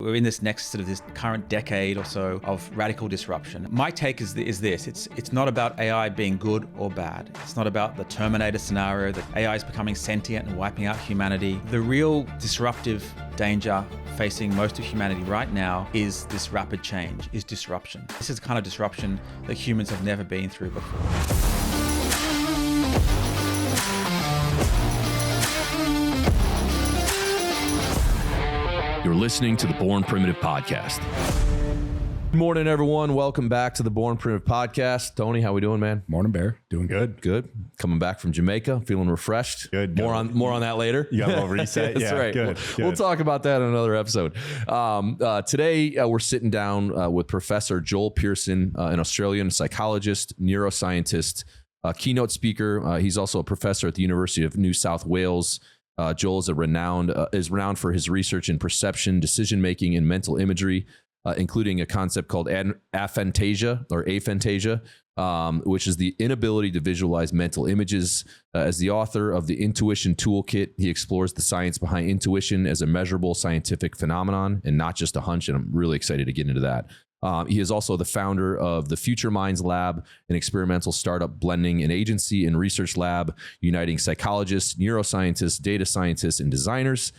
We're in this next sort of this current decade or so of radical disruption. My take is this: it's not about AI being good or bad. It's not about the Terminator scenario that AI is becoming sentient and wiping out humanity. The real disruptive danger facing most of humanity right now is this rapid change, is disruption. This is the kind of disruption that humans have never been through before. You're listening to the Born Primitive Podcast. Good morning, everyone. Welcome back to the Born Primitive Podcast. Tony, how we doing, man? Morning, Bear. Doing good. Good. Coming back from Jamaica, feeling refreshed. Good. More on that later. You got a little reset. That's right. Good. We'll talk about that in another episode. Today, we're sitting down with Professor Joel Pearson, an Australian psychologist, neuroscientist, keynote speaker. He's also a professor at the University of New South Wales. Joel is renowned for his research in perception, decision-making, and mental imagery, including a concept called Aphantasia, which is the inability to visualize mental images. As the author of the Intuition Toolkit, he explores the science behind intuition as a measurable scientific phenomenon and not just a hunch, and I'm really excited to get into that. He is also the founder of the Future Minds Lab, an experimental startup blending an agency and research lab, uniting psychologists, neuroscientists, data scientists, and designers.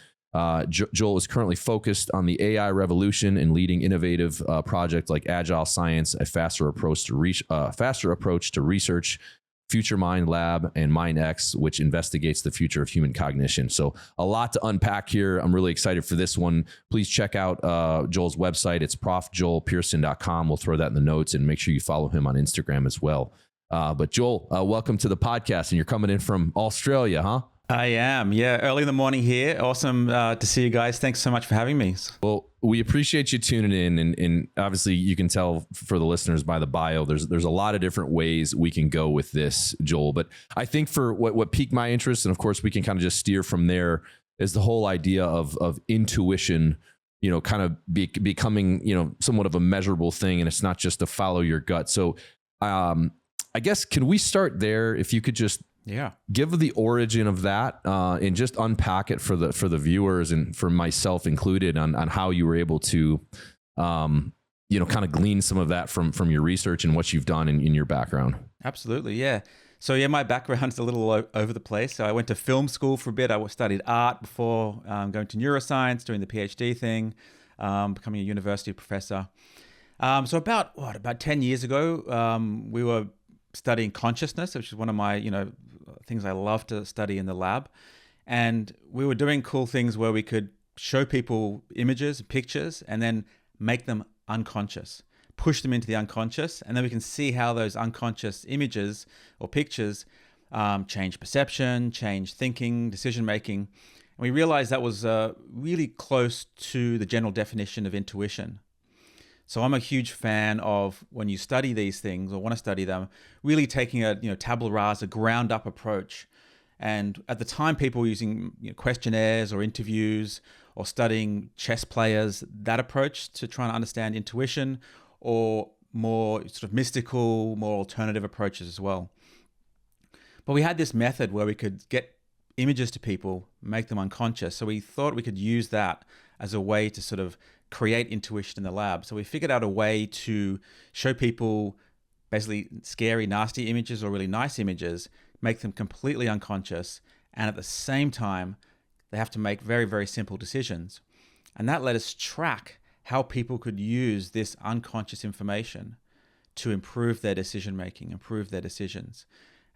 Joel is currently focused on the AI revolution and leading innovative projects like Agile Science, a faster approach to research, Future Mind Lab, and MindX, which investigates the future of human cognition. So a lot to unpack here. I'm really excited for this one. Please check out Joel's website. It's profjoelpearson.com. We'll throw that in the notes, and make sure you follow him on Instagram as well. But Joel, welcome to the podcast, and you're coming in from Australia, huh? I am, yeah. Early in the morning here. Awesome to see you guys. Thanks so much for having me. Well, we appreciate you tuning in, and obviously you can tell for the listeners by the bio, there's a lot of different ways we can go with this, Joel. But I think for what piqued my interest, and of course we can kind of just steer from there, is the whole idea of intuition, kind of becoming, somewhat of a measurable thing, and it's not just to follow your gut. So I guess, can we start there? If you could just give the origin of that and just unpack it for the viewers and for myself included on how you were able to, kind of glean some of that from your research and what you've done in your background. Absolutely, yeah. So yeah, my background is a little over the place. So I went to film school for a bit. I studied art before going to neuroscience, doing the PhD thing, becoming a university professor. So about 10 years ago, we were studying consciousness, which is one of my, things I love to study in the lab. And we were doing cool things where we could show people images, pictures, and then make them unconscious, push them into the unconscious. And then we can see how those unconscious images or pictures change perception, change thinking, decision-making. And we realized that was really close to the general definition of intuition. So I'm a huge fan of, when you study these things or want to study them, really taking a tabula rasa, ground up approach. And at the time, people were using questionnaires or interviews or studying chess players, that approach to trying to understand intuition, or more sort of mystical, more alternative approaches as well. But we had this method where we could get images to people, make them unconscious. So we thought we could use that as a way to sort of create intuition in the lab. So we figured out a way to show people basically scary, nasty images or really nice images, make them completely unconscious, and at the same time, they have to make very, very simple decisions. And that let us track how people could use this unconscious information to improve their decision-making, improve their decisions.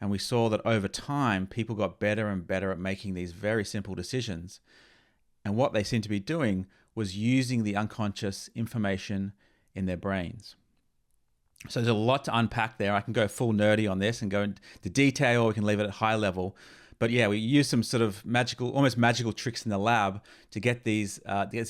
And we saw that over time, people got better and better at making these very simple decisions. And what they seemed to be doing was using the unconscious information in their brains. So there's a lot to unpack there. I can go full nerdy on this and go into detail, or we can leave it at high level. But yeah, we use some sort of almost magical tricks in the lab to get this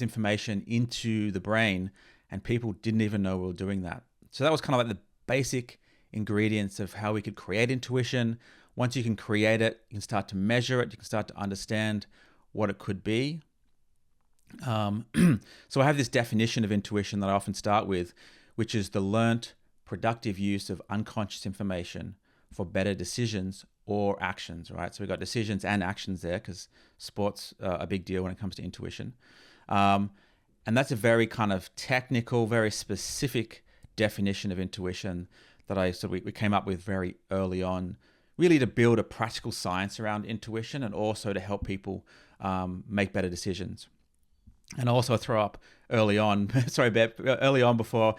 information into the brain, and people didn't even know we were doing that. So that was kind of like the basic ingredients of how we could create intuition. Once you can create it, you can start to measure it, you can start to understand what it could be. So I have this definition of intuition that I often start with, which is the learnt, productive use of unconscious information for better decisions or actions, right? So we've got decisions and actions there, because sports are a big deal when it comes to intuition. And that's a very kind of technical, very specific definition of intuition that we came up with very early on, really to build a practical science around intuition and also to help people make better decisions. And also throw up early on, early on before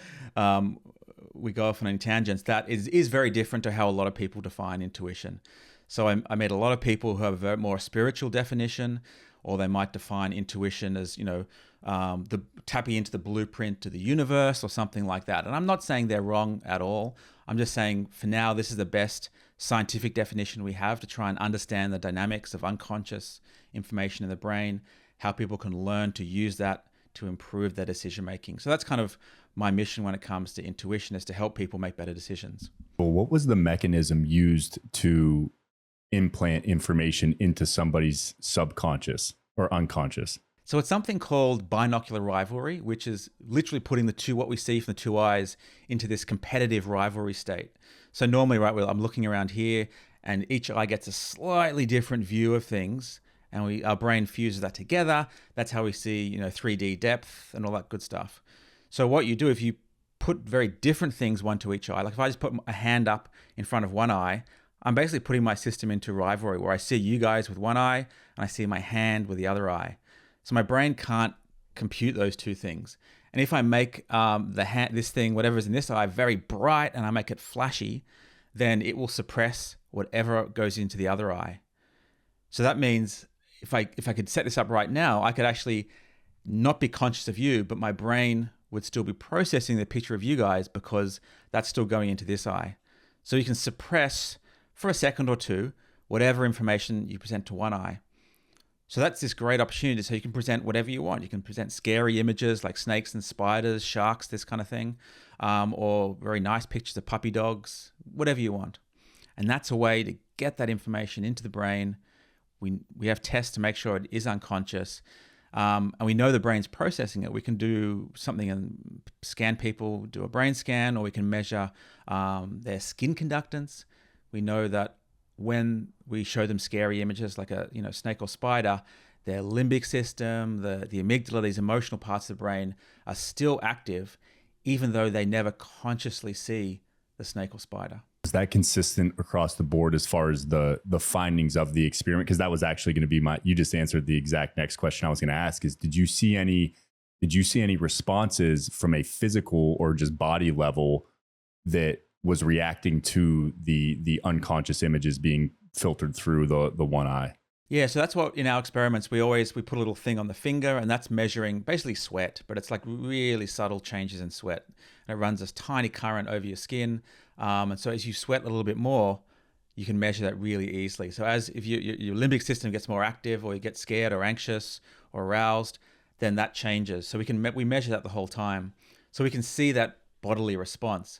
we go off on any tangents, that is very different to how a lot of people define intuition. So I met a lot of people who have a very more spiritual definition, or they might define intuition as, the tapping into the blueprint to the universe or something like that. And I'm not saying they're wrong at all. I'm just saying for now, this is the best scientific definition we have to try and understand the dynamics of unconscious information in the brain, how people can learn to use that to improve their decision making. So that's kind of my mission when it comes to intuition, is to help people make better decisions. Well, what was the mechanism used to implant information into somebody's subconscious or unconscious? So it's something called binocular rivalry, which is literally putting what we see from the two eyes into this competitive rivalry state. So normally, right, I'm looking around here and each eye gets a slightly different view of things, and our brain fuses that together. That's how we see, 3D depth and all that good stuff. So what you do, if you put very different things one to each eye, like if I just put a hand up in front of one eye, I'm basically putting my system into rivalry where I see you guys with one eye and I see my hand with the other eye. So my brain can't compute those two things. And if I make this thing, whatever's in this eye, very bright and I make it flashy, then it will suppress whatever goes into the other eye. So that means if I could set this up right now, I could actually not be conscious of you, but my brain would still be processing the picture of you guys because that's still going into this eye. So you can suppress for a second or two whatever information you present to one eye. So that's this great opportunity. So you can present whatever you want. You can present scary images like snakes and spiders, sharks, this kind of thing, or very nice pictures of puppy dogs, whatever you want. And that's a way to get that information into the brain. We have tests to make sure it is unconscious, and we know the brain's processing it. We can do something and scan people, do a brain scan, or we can measure their skin conductance. We know that when we show them scary images like a snake or spider, their limbic system, the amygdala, these emotional parts of the brain are still active, even though they never consciously see the snake or spider. Is that consistent across the board as far as the findings of the experiment? Because that was actually going to be you just answered the exact next question I was going to ask, is did you see any responses from a physical or just body level that was reacting to the unconscious images being filtered through the one eye? Yeah, so that's what in our experiments we put a little thing on the finger, and that's measuring basically sweat, but it's like really subtle changes in sweat. And it runs this tiny current over your skin, and so as you sweat a little bit more, you can measure that really easily. So if your limbic system gets more active, or you get scared or anxious or aroused, then that changes. So we measure that the whole time, so we can see that bodily response.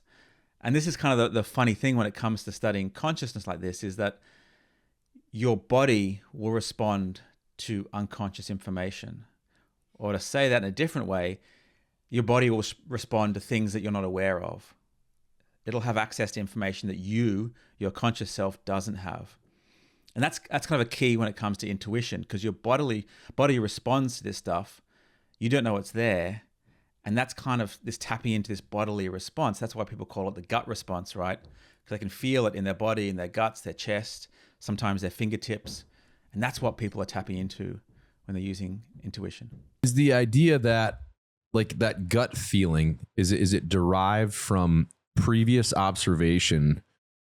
And this is kind of the funny thing when it comes to studying consciousness like this, is that your body will respond to unconscious information. Or to say that in a different way, your body will respond to things that you're not aware of. It'll have access to information that your conscious self, doesn't have. And that's kind of a key when it comes to intuition, because your body responds to this stuff. You don't know it's there. And that's kind of this tapping into this bodily response. That's why people call it the gut response, right? Because they can feel it in their body, in their guts, their chest, sometimes their fingertips. And that's what people are tapping into when they're using intuition. Is the idea that like that gut feeling, is it derived from previous observation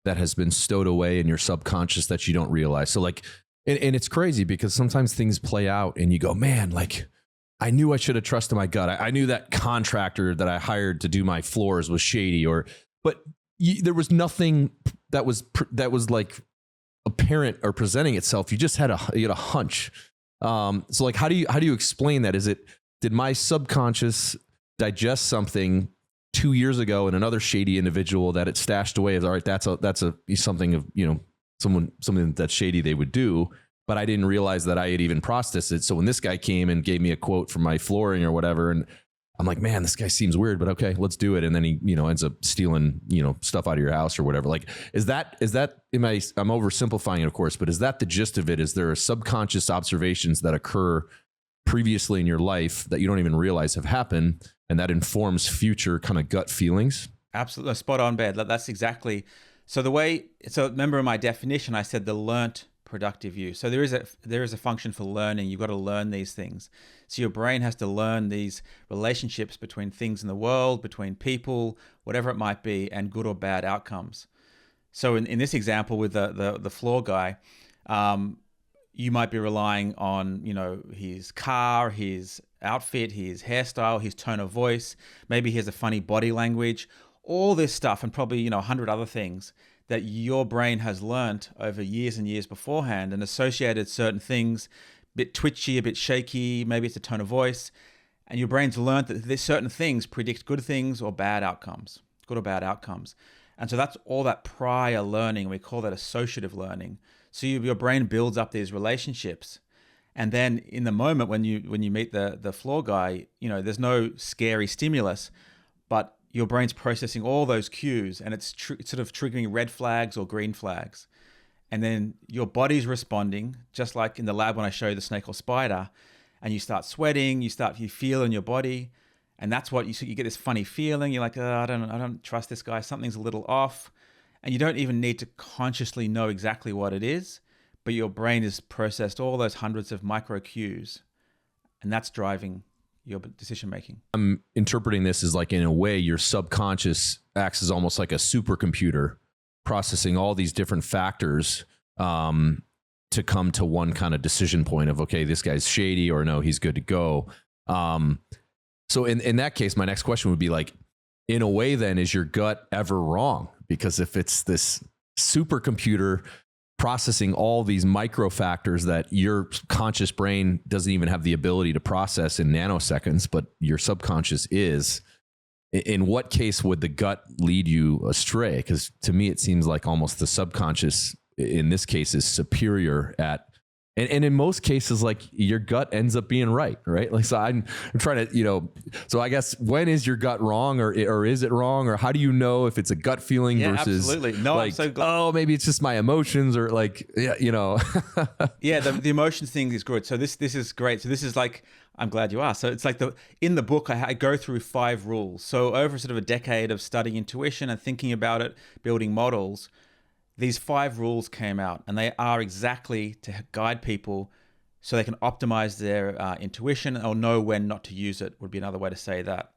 that has been stowed away in your subconscious that you don't realize? So like, and it's crazy because sometimes things play out and you go, man, like, I knew I should have trusted my gut. I knew that contractor that I hired to do my floors was shady, but there was nothing that was like apparent or presenting itself. You just had a hunch. So like, how do you explain that? Did my subconscious digest something 2 years ago in another shady individual that it stashed away as, all right, that's something of, something that's shady they would do. But I didn't realize that I had even processed it. So when this guy came and gave me a quote for my flooring or whatever, and I'm like, man, this guy seems weird, but okay, let's do it. And then he, ends up stealing, stuff out of your house or whatever. Like, I'm oversimplifying it, of course, but is that the gist of it? Is there subconscious observations that occur previously in your life that you don't even realize have happened, and that informs future kind of gut feelings. Absolutely, spot on, Ben. That's exactly. So remember in my definition, I said the learnt productive use. So there is a function for learning. You've got to learn these things. So your brain has to learn these relationships between things in the world, between people, whatever it might be, and good or bad outcomes. So in this example with the floor guy, you might be relying on, his car, his outfit, his hairstyle, his tone of voice. Maybe he has a funny body language, all this stuff, and probably, 100 other things that your brain has learnt over years and years beforehand and associated certain things, a bit twitchy, a bit shaky, maybe it's a tone of voice. And your brain's learnt that there's certain things predict good things or bad outcomes, good or bad outcomes. And so that's all that prior learning. We call that associative learning. So your brain builds up these relationships. And then in the moment when you meet the floor guy, there's no scary stimulus, but your brain's processing all those cues, and it's sort of triggering red flags or green flags. And then your body's responding, just like in the lab when I show you the snake or spider, and you start sweating, you feel in your body, and that's what you get this funny feeling. You're like, I don't trust this guy. Something's a little off. And you don't even need to consciously know exactly what it is, but your brain has processed all those hundreds of micro cues, and that's driving your decision making. I'm interpreting this as like, in a way, your subconscious acts as almost like a supercomputer processing all these different factors to come to one kind of decision point of, okay, this guy's shady, or no, he's good to go. So in that case, my next question would be like, in a way then, is your gut ever wrong? Because if it's this supercomputer processing all these micro factors that your conscious brain doesn't even have the ability to process in nanoseconds, but your subconscious is, in what case would the gut lead you astray? Because to me, it seems like almost the subconscious in this case is superior at, and in most cases, like, your gut ends up being right? Like, so I'm trying to, so I guess, when is your gut wrong, or is it wrong, or how do you know if it's a gut feeling versus absolutely. No, like, I'm so glad. Oh, maybe it's just my emotions, or like, Yeah, the emotions thing is good. So this is great. So this is like, I'm glad you asked. So it's like in the book, I go through 5 rules. So over sort of a decade of studying intuition and thinking about it, building models, these 5 rules came out, and they are exactly to guide people so they can optimize their intuition, or know when not to use it, would be another way to say that.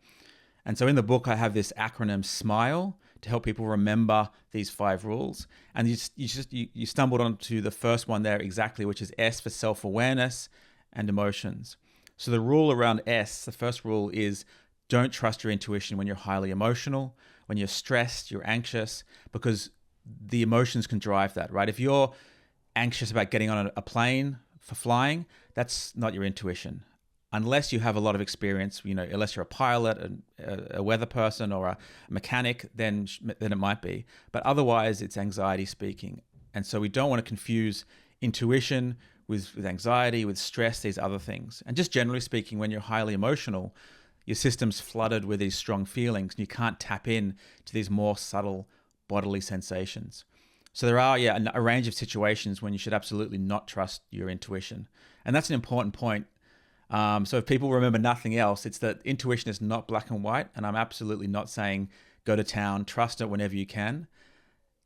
And so in the book, I have this acronym SMILE to help people remember these 5 rules. And you stumbled onto the first one there exactly, which is S for self-awareness and emotions. So the rule around S, the first rule is, don't trust your intuition when you're highly emotional, when you're stressed, you're anxious, because the emotions can drive that, right? If you're anxious about getting on a plane for flying, that's not your intuition. Unless you have a lot of experience, unless you're a pilot, a weather person, or a mechanic, then it might be. But otherwise, it's anxiety speaking. And so we don't want to confuse intuition with anxiety, with stress, these other things. And just generally speaking, when you're highly emotional, your system's flooded with these strong feelings, and you can't tap in to these more subtle bodily sensations. So there are a range of situations when you should absolutely not trust your intuition. And that's an important point. So if people remember nothing else, it's that intuition is not black and white. And I'm absolutely not saying go to town, trust it whenever you can.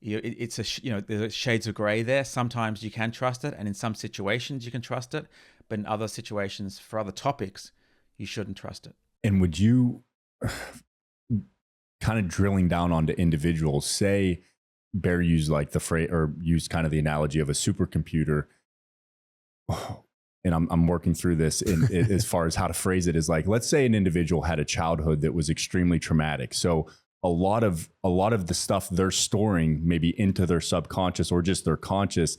There's shades of gray there. Sometimes you can trust it, and in some situations you can trust it, but in other situations, for other topics, you shouldn't trust it. And would you, kind of drilling down onto individuals, say Bear used like the phrase, or used kind of the analogy of a supercomputer, and I'm working through this as far as how to phrase it, is like, let's say an individual had a childhood that was extremely traumatic. So a lot of the stuff they're storing maybe into their subconscious or just their conscious,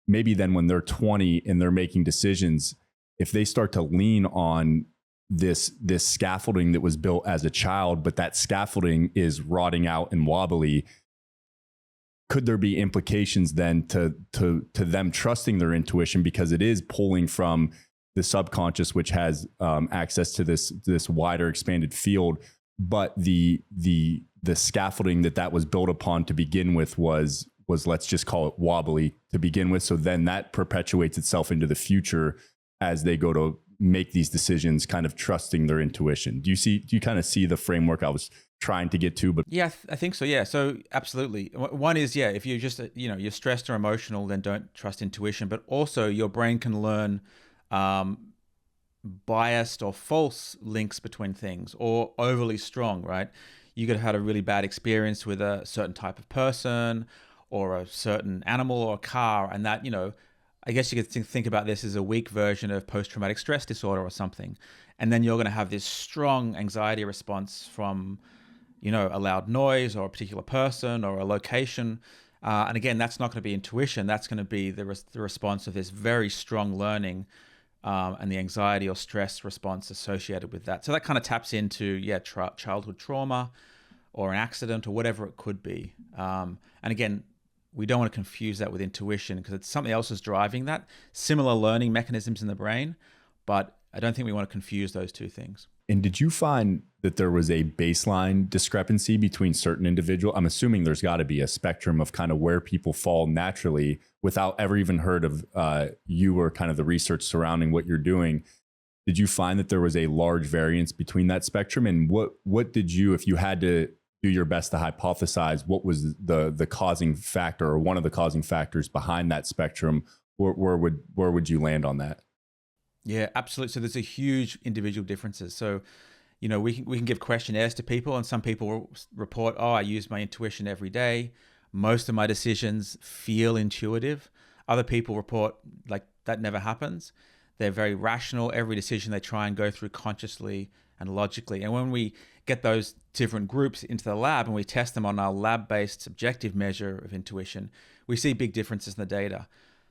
maybe then when they're 20 and they're making decisions, if they start to lean on this scaffolding that was built as a child, but that scaffolding is rotting out and wobbly, could there be implications then to them trusting their intuition, because it is pulling from the subconscious, which has access to this wider expanded field, but the scaffolding that was built upon to begin with was, let's just call it wobbly to begin with. So then that perpetuates itself into the future as they go to make these decisions kind of trusting their intuition? Do you kind of see the framework I was trying to get to? But Yeah, I think so. Yeah. So absolutely. One is, yeah, if you're just, you're stressed or emotional, then don't trust intuition. But also your brain can learn biased or false links between things, or overly strong, right? You could have had a really bad experience with a certain type of person or a certain animal or a car. And that, I guess you could think about this as a weak version of post-traumatic stress disorder or something. And then you're going to have this strong anxiety response from, a loud noise or a particular person or a location. And again, that's not going to be intuition. That's going to be the response of this very strong learning and the anxiety or stress response associated with that. So that kind of taps into, childhood trauma or an accident or whatever it could be. And again, we don't want to confuse that with intuition because it's something else is driving that. Similar learning mechanisms in the brain, but I don't think we want to confuse those two things. And did you find that there was a baseline discrepancy between certain individuals? I'm assuming there's got to be a spectrum of kind of where people fall naturally without ever even heard of you or kind of the research surrounding what you're doing. Did you find that there was a large variance between that spectrum? And what did you, if you had to do your best to hypothesize, what was the causing factor or one of the causing factors behind that spectrum? Where would you land on that? Yeah, absolutely. So there's a huge individual differences. So, we can give questionnaires to people, and some people will report, I use my intuition every day. Most of my decisions feel intuitive. Other people report like that never happens. They're very rational. Every decision they try and go through consciously and logically. And when we get those different groups into the lab and we test them on our lab-based subjective measure of intuition, we see big differences in the data.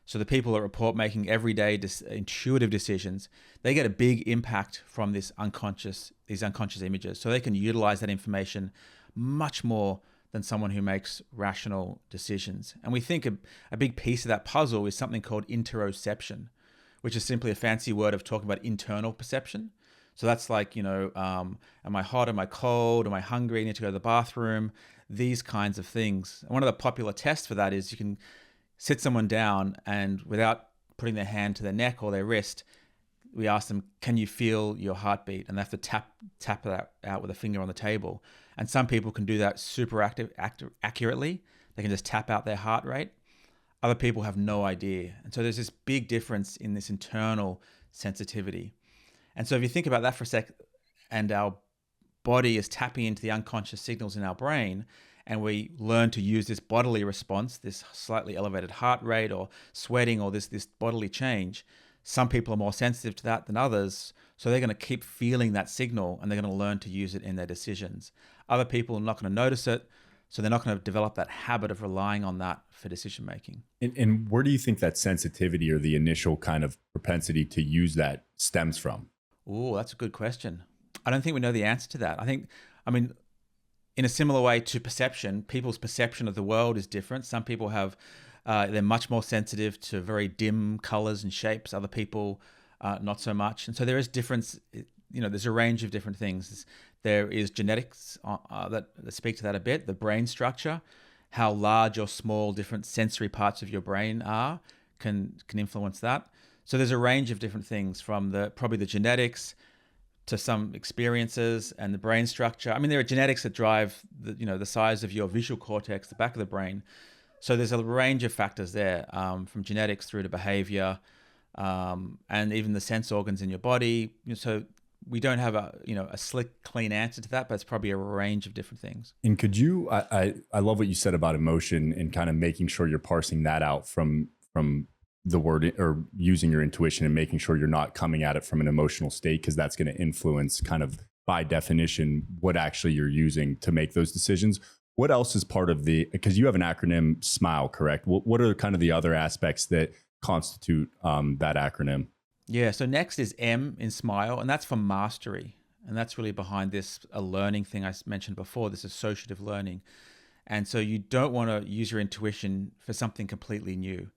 So the people that report making everyday intuitive decisions, they get a big impact from these unconscious images. So they can utilize that information much more than someone who makes rational decisions. And we think a big piece of that puzzle is something called interoception, which is simply a fancy word of talking about internal perception. So that's like, am I hot? Am I cold? Am I hungry? I need to go to the bathroom? These kinds of things. And one of the popular tests for that is you can sit someone down and without putting their hand to their neck or their wrist, we ask them, can you feel your heartbeat? And they have to tap that out with a finger on the table. And some people can do that super accurately. They can just tap out their heart rate. Other people have no idea. And so there's this big difference in this internal sensitivity. And so if you think about that for a sec, and our body is tapping into the unconscious signals in our brain, and we learn to use this bodily response, this slightly elevated heart rate or sweating or this bodily change. Some people are more sensitive to that than others, so they're going to keep feeling that signal and they're going to learn to use it in their decisions. Other people are not going to notice it, so they're not going to develop that habit of relying on that for decision making. And where do you think that sensitivity or the initial kind of propensity to use that stems from? Oh, that's a good question. I don't think we know the answer to that. In a similar way to perception, people's perception of the world is different. Some people they're much more sensitive to very dim colors and shapes. Other people, not so much. And so there is difference. There's a range of different things. There is genetics that speak to that a bit. The brain structure, how large or small different sensory parts of your brain are, can influence that. So there's a range of different things from probably the genetics to some experiences and the brain structure. There are genetics that drive the size of your visual cortex, the back of the brain. So there's a range of factors there, from genetics through to behavior, and even the sense organs in your body. So we don't have a slick, clean answer to that, but it's probably a range of different things. And could you, I love what you said about emotion and kind of making sure you're parsing that out from the word, or using your intuition and making sure you're not coming at it from an emotional state, because that's going to influence kind of by definition what actually you're using to make those decisions. What else is part of because you have an acronym SMILE, correct? What are kind of the other aspects that constitute that acronym? Yeah, so next is M in SMILE, and that's for mastery. And that's really behind a learning thing I mentioned before, this associative learning. And so you don't want to use your intuition for something completely new.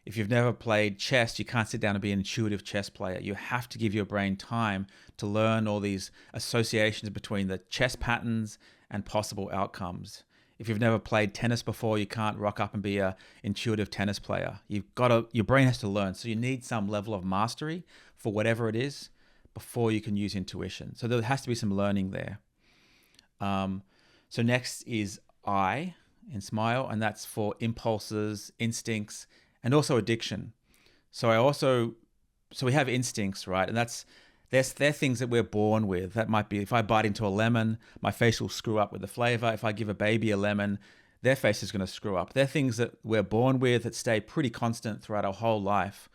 If you've never played chess, you can't sit down and be an intuitive chess player. You have to give your brain time to learn all these associations between the chess patterns and possible outcomes. If you've never played tennis before, you can't rock up and be an intuitive tennis player. Your brain has to learn. So you need some level of mastery for whatever it is. before you can use intuition. So there has to be some learning there. So next is I in smile, and that's for impulses, instincts, and also addiction. So we have instincts, right? And they're things that we're born with. That might be if I bite into a lemon, my face will screw up with the flavor. If I give a baby a lemon, their face is going to screw up. They're things that we're born with that stay pretty constant throughout our whole life.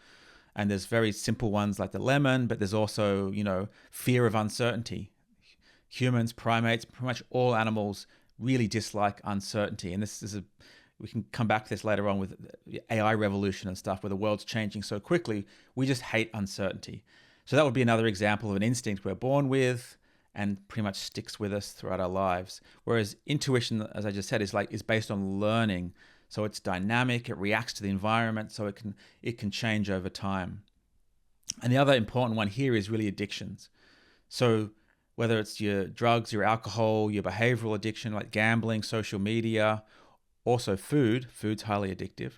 And there's very simple ones like the lemon, but there's also, fear of uncertainty. Humans, primates, pretty much all animals really dislike uncertainty. And we can come back to this later on with the AI revolution and stuff, where the world's changing so quickly. We just hate uncertainty. So that would be another example of an instinct we're born with and pretty much sticks with us throughout our lives. Whereas intuition, as I just said, is based on learning. So it's dynamic, it reacts to the environment, so it can change over time. And the other important one here is really addictions. So whether it's your drugs, your alcohol, your behavioral addiction like gambling, social media, also food's highly addictive.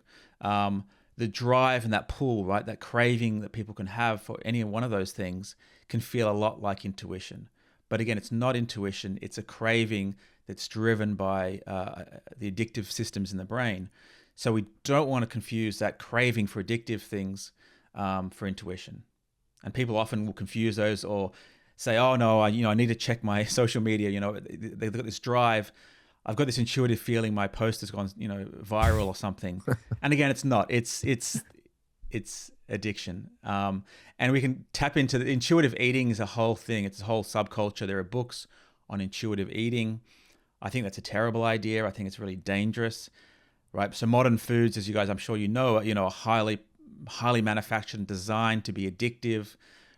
The drive and that pull, right, that craving that people can have for any one of those things can feel a lot like intuition. But again, it's not intuition, it's a craving that's driven by the addictive systems in the brain. So we don't want to confuse that craving for addictive things for intuition. And people often will confuse those or say, oh no, I need to check my social media. They've got this drive. I've got this intuitive feeling my post has gone, viral or something. And again, it's not. It's addiction. And we can tap into the intuitive eating is a whole thing. It's a whole subculture. There are books on intuitive eating. I think that's a terrible idea. I think it's really dangerous, right? So modern foods, as you guys, I'm sure are highly manufactured and designed to be addictive,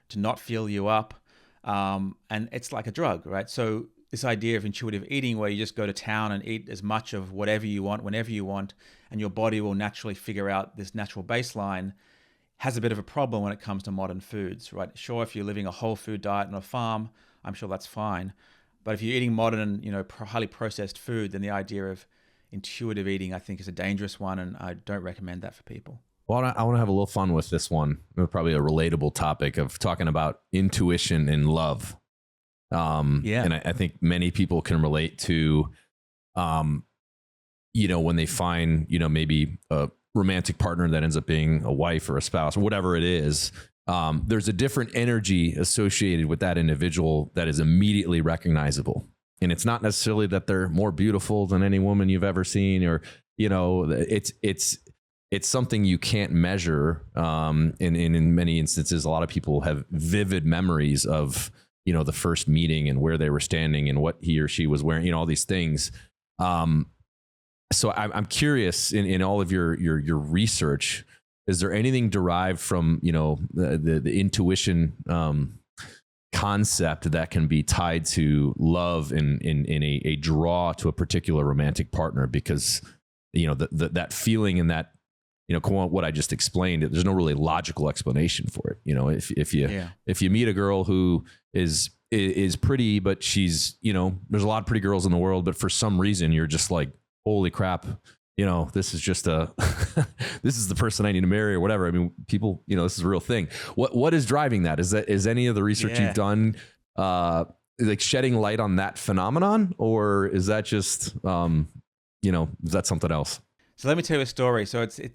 to not fill you up. And it's like a drug, right? So this idea of intuitive eating, where you just go to town and eat as much of whatever you want, whenever you want, and your body will naturally figure out this natural baseline, has a bit of a problem when it comes to modern foods, right? Sure, if you're living a whole food diet on a farm, I'm sure that's fine. But if you're eating modern, highly processed food, then the idea of intuitive eating, I think, is a dangerous one, and I don't recommend that for people. Well, I want to have a little fun with this one. Probably a relatable topic of talking about intuition and love. And I think many people can relate to, when they find, maybe a romantic partner that ends up being a wife or a spouse or whatever it is. There's a different energy associated with that individual that is immediately recognizable. And it's not necessarily that they're more beautiful than any woman you've ever seen, or, it's something you can't measure. In many instances, a lot of people have vivid memories of, the first meeting and where they were standing and what he or she was wearing, all these things. So I'm curious, in all of your research, is there anything derived from, the intuition concept that can be tied to love in a draw to a particular romantic partner? Because, that feeling and that, what I just explained, there's no really logical explanation for it. If you meet a girl who is pretty, but she's, there's a lot of pretty girls in the world, but for some reason you're just like, holy crap, this is just this is the person I need to marry or whatever. I mean, people, this is a real thing. What is driving that? Is any of the research you've done, like shedding light on that phenomenon, or is that just, is that something else? So let me tell you a story. So it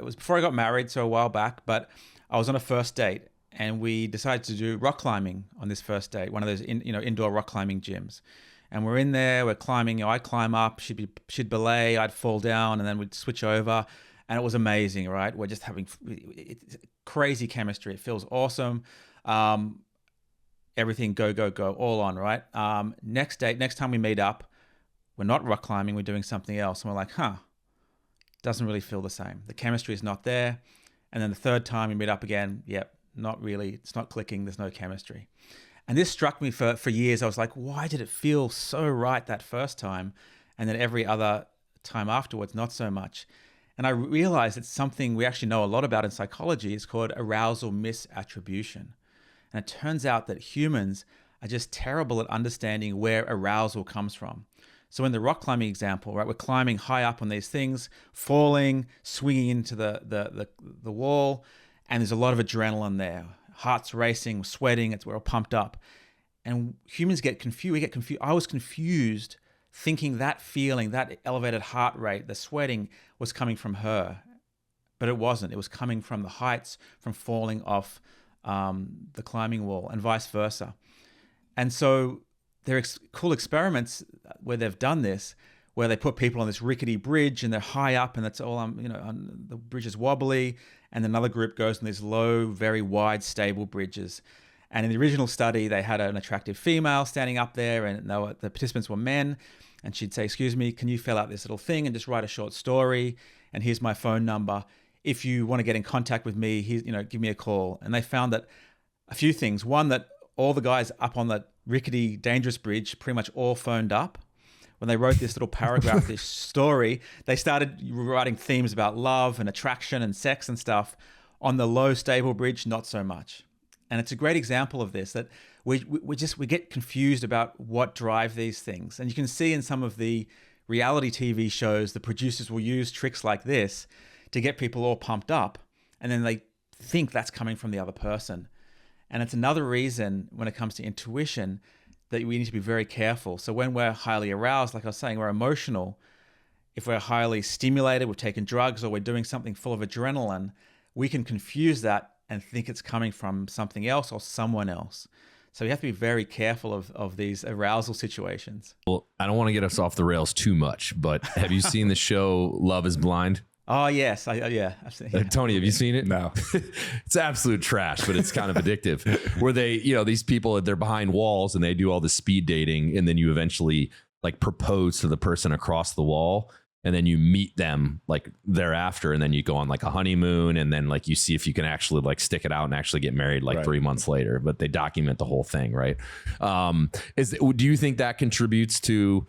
was before I got married, so a while back, but I was on a first date and we decided to do rock climbing on this first date, one of those indoor rock climbing gyms. And we're in there, we're climbing, I'd climb up, she'd belay, I'd fall down, and then we'd switch over. And it was amazing, right? We're just having crazy chemistry. It feels awesome. Everything go, all on, right? Next time we meet up, we're not rock climbing, we're doing something else. And we're like, doesn't really feel the same. The chemistry is not there. And then the third time we meet up again, not really, it's not clicking, there's no chemistry. And this struck me for years. I was like, why did it feel so right that first time? And then every other time afterwards, not so much. And I realized it's something we actually know a lot about in psychology. It's called arousal misattribution. And it turns out that humans are just terrible at understanding where arousal comes from. So in the rock climbing example, right, we're climbing high up on these things, falling, swinging into the wall, and there's a lot of adrenaline there, heart's racing, sweating, we're all pumped up. And humans get confused. We get confused. I was confused thinking that feeling, that elevated heart rate, the sweating was coming from her. But it wasn't. It was coming from the heights, from falling off the climbing wall, and vice versa. And so there are cool experiments where they've done this, where they put people on this rickety bridge and they're high up and that's all, the bridge is wobbly, and another group goes on these low, very wide, stable bridges. And in the original study, they had an attractive female standing up there, and the participants were men. And she'd say, "Excuse me, can you fill out this little thing and just write a short story? And here's my phone number. If you want to get in contact with me, give me a call." And they found that a few things. One, that all the guys up on the rickety, dangerous bridge pretty much all phoned up. When they wrote this little paragraph, this story, they started writing themes about love and attraction and sex and stuff. On the low, stable bridge, not so much. And it's a great example of this, that we get confused about what drive these things. And you can see in some of the reality TV shows, the producers will use tricks like this to get people all pumped up, and then they think that's coming from the other person. And it's another reason when it comes to intuition that we need to be very careful. So when we're highly aroused, like I was saying, we're emotional. If we're highly stimulated, we've taken drugs, or we're doing something full of adrenaline, we can confuse that and think it's coming from something else or someone else. So you have to be very careful of these arousal situations. Well, I don't want to get us off the rails too much, but have you seen the show Love is Blind? Oh, yes. I've seen it. Tony, have you seen it? No. It's absolute trash, but it's kind of addictive. Where they, these people, they're behind walls and they do all this speed dating, and then you eventually like propose to the person across the wall, and then you meet them like thereafter, and then you go on like a honeymoon, and then like you see if you can actually like stick it out and actually get married like 3 months later. But they document the whole thing, right? Do you think that contributes to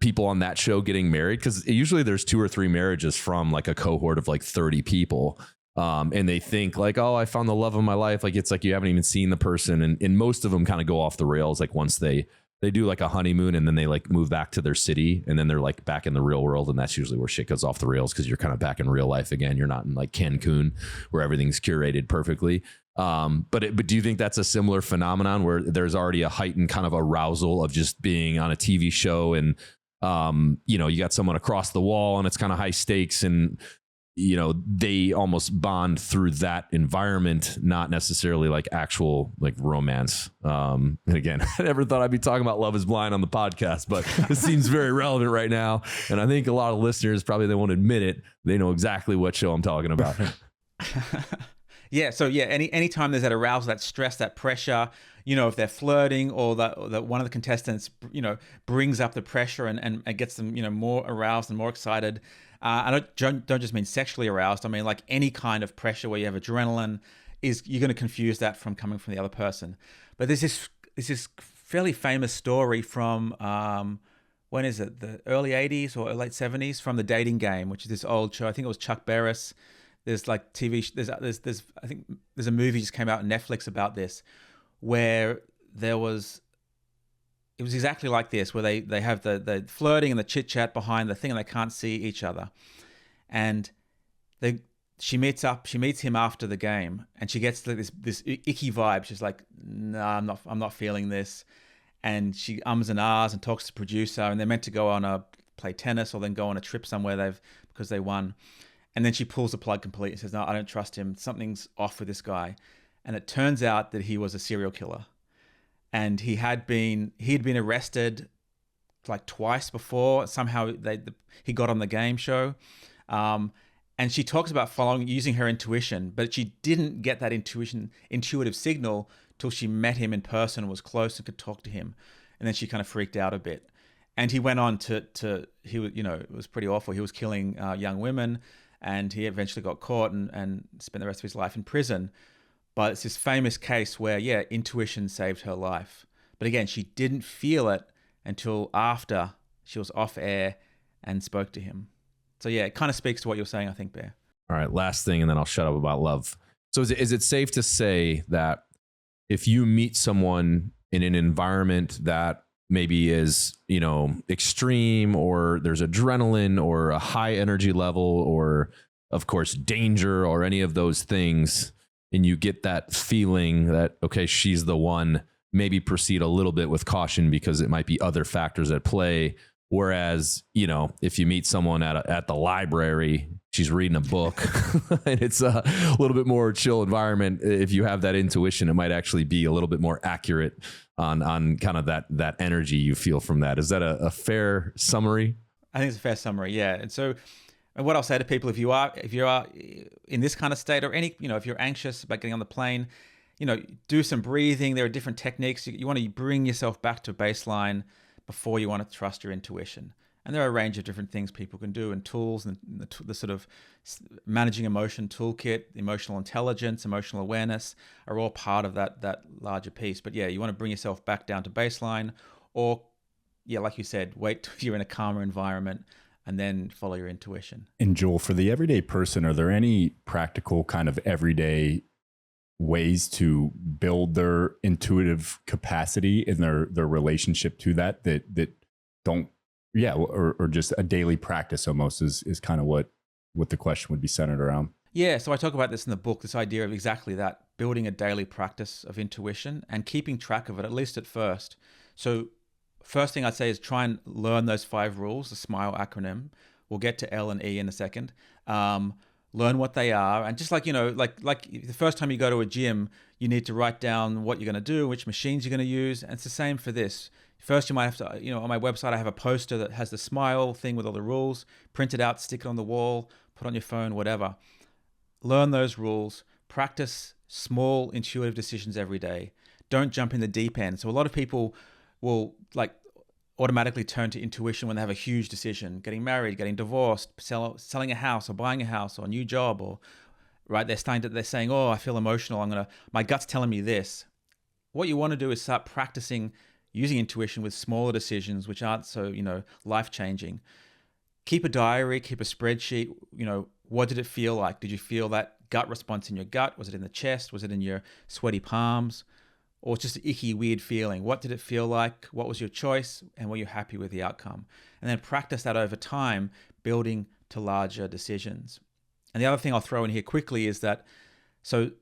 people on that show getting married? Because usually there's 2 or 3 marriages from like a cohort of like 30 people. And they think like, oh, I found the love of my life. Like, it's like you haven't even seen the person. And most of them kind of go off the rails. Like once they do like a honeymoon, and then they like move back to their city, and then they're like back in the real world. And that's usually where shit goes off the rails, because you're kind of back in real life again. You're not in like Cancun where everything's curated perfectly. But do you think that's a similar phenomenon where there's already a heightened kind of arousal of just being on a TV show, and you got someone across the wall and it's kind of high stakes, and they almost bond through that environment, not necessarily like actual like romance. And again, I never thought I'd be talking about Love is Blind on the podcast, but it seems very relevant right now. And I think a lot of listeners, probably they won't admit it, they know exactly what show I'm talking about. Yeah. So yeah, anytime there's that arousal, that stress, that pressure, if they're flirting, or that one of the contestants, brings up the pressure and gets them, more aroused and more excited. I don't just mean sexually aroused. I mean like any kind of pressure where you have adrenaline, you're going to confuse that from coming from the other person. But there's this fairly famous story from when is it? The early 80s or late 70s, from The Dating Game, which is this old show. I think it was Chuck Barris. There's like TV. There's I think there's a movie just came out on Netflix about this, where it was exactly like this, where they have the flirting and the chit chat behind the thing, and they can't see each other. And she meets him after the game, and she gets this icky vibe. She's like, "No, I'm not feeling this." And she ums and ahs and talks to the producer, and they're meant to go play tennis or then go on a trip somewhere because they won. And then she pulls the plug completely and says, "No, I don't trust him. Something's off with this guy." And it turns out that he was a serial killer. And he had been arrested like twice before. Somehow he got on the game show. And she talks about using her intuition, but she didn't get that intuitive signal till she met him in person, was close and could talk to him. And then she kind of freaked out a bit. And he went on it was pretty awful. He was killing young women, and he eventually got caught and spent the rest of his life in prison. But it's this famous case where, intuition saved her life. But again, she didn't feel it until after she was off air and spoke to him. So yeah, it kind of speaks to what you're saying, I think, Bear. All right, last thing, and then I'll shut up about love. So is it safe to say that if you meet someone in an environment that maybe is, extreme, or there's adrenaline or a high energy level, or of course danger, or any of those things, and you get that feeling that, okay, she's the one, maybe proceed a little bit with caution because it might be other factors at play. Whereas, you know, if you meet someone at the library, she's reading a book and it's a little bit more chill environment. If you have that intuition, it might actually be a little bit more accurate on kind of that energy you feel from that. Is that a fair summary? I think it's a fair summary. Yeah. And so, and what I'll say to people, if you are in this kind of state, or any, you know, if you're anxious about getting on the plane, you know, do some breathing. There are different techniques. You want to bring yourself back to baseline before you want to trust your intuition. And there are a range of different things people can do, and tools, and the sort of managing emotion toolkit, emotional intelligence, emotional awareness are all part of that larger piece. But yeah, you want to bring yourself back down to baseline, or yeah, like you said, wait till you're in a calmer environment and then follow your intuition. And Joel, for the everyday person, are there any practical kind of everyday ways to build their intuitive capacity in their relationship to that don't, yeah, or just a daily practice almost is kind of what the question would be centered around? Yeah, so I talk about this in the book, this idea of exactly that, building a daily practice of intuition and keeping track of it, at least at first. So first thing I'd say is try and learn those 5 rules, the SMILE acronym. We'll get to L and E in a second. Learn what they are. And just like, you know, like the first time you go to a gym, you need to write down what you're going to do, which machines you're going to use. And it's the same for this. First, you might have to, you know, on my website, I have a poster that has the SMILE thing with all the rules. Print it out, stick it on the wall, put on your phone, whatever. Learn those rules. Practice small intuitive decisions every day. Don't jump in the deep end. So a lot of people will like automatically turn to intuition when they have a huge decision, getting married, getting divorced, selling a house or buying a house or a new job, or right. They're saying, oh, I feel emotional. My gut's telling me this. What you want to do is start practicing using intuition with smaller decisions, which aren't so, you know, life-changing. Keep a diary, keep a spreadsheet. You know, what did it feel like? Did you feel that gut response in your gut? Was it in the chest? Was it in your sweaty palms? Or just an icky, weird feeling? What did it feel like? What was your choice? And were you happy with the outcome? And then practice that over time, building to larger decisions. And the other thing I'll throw in here quickly is that, so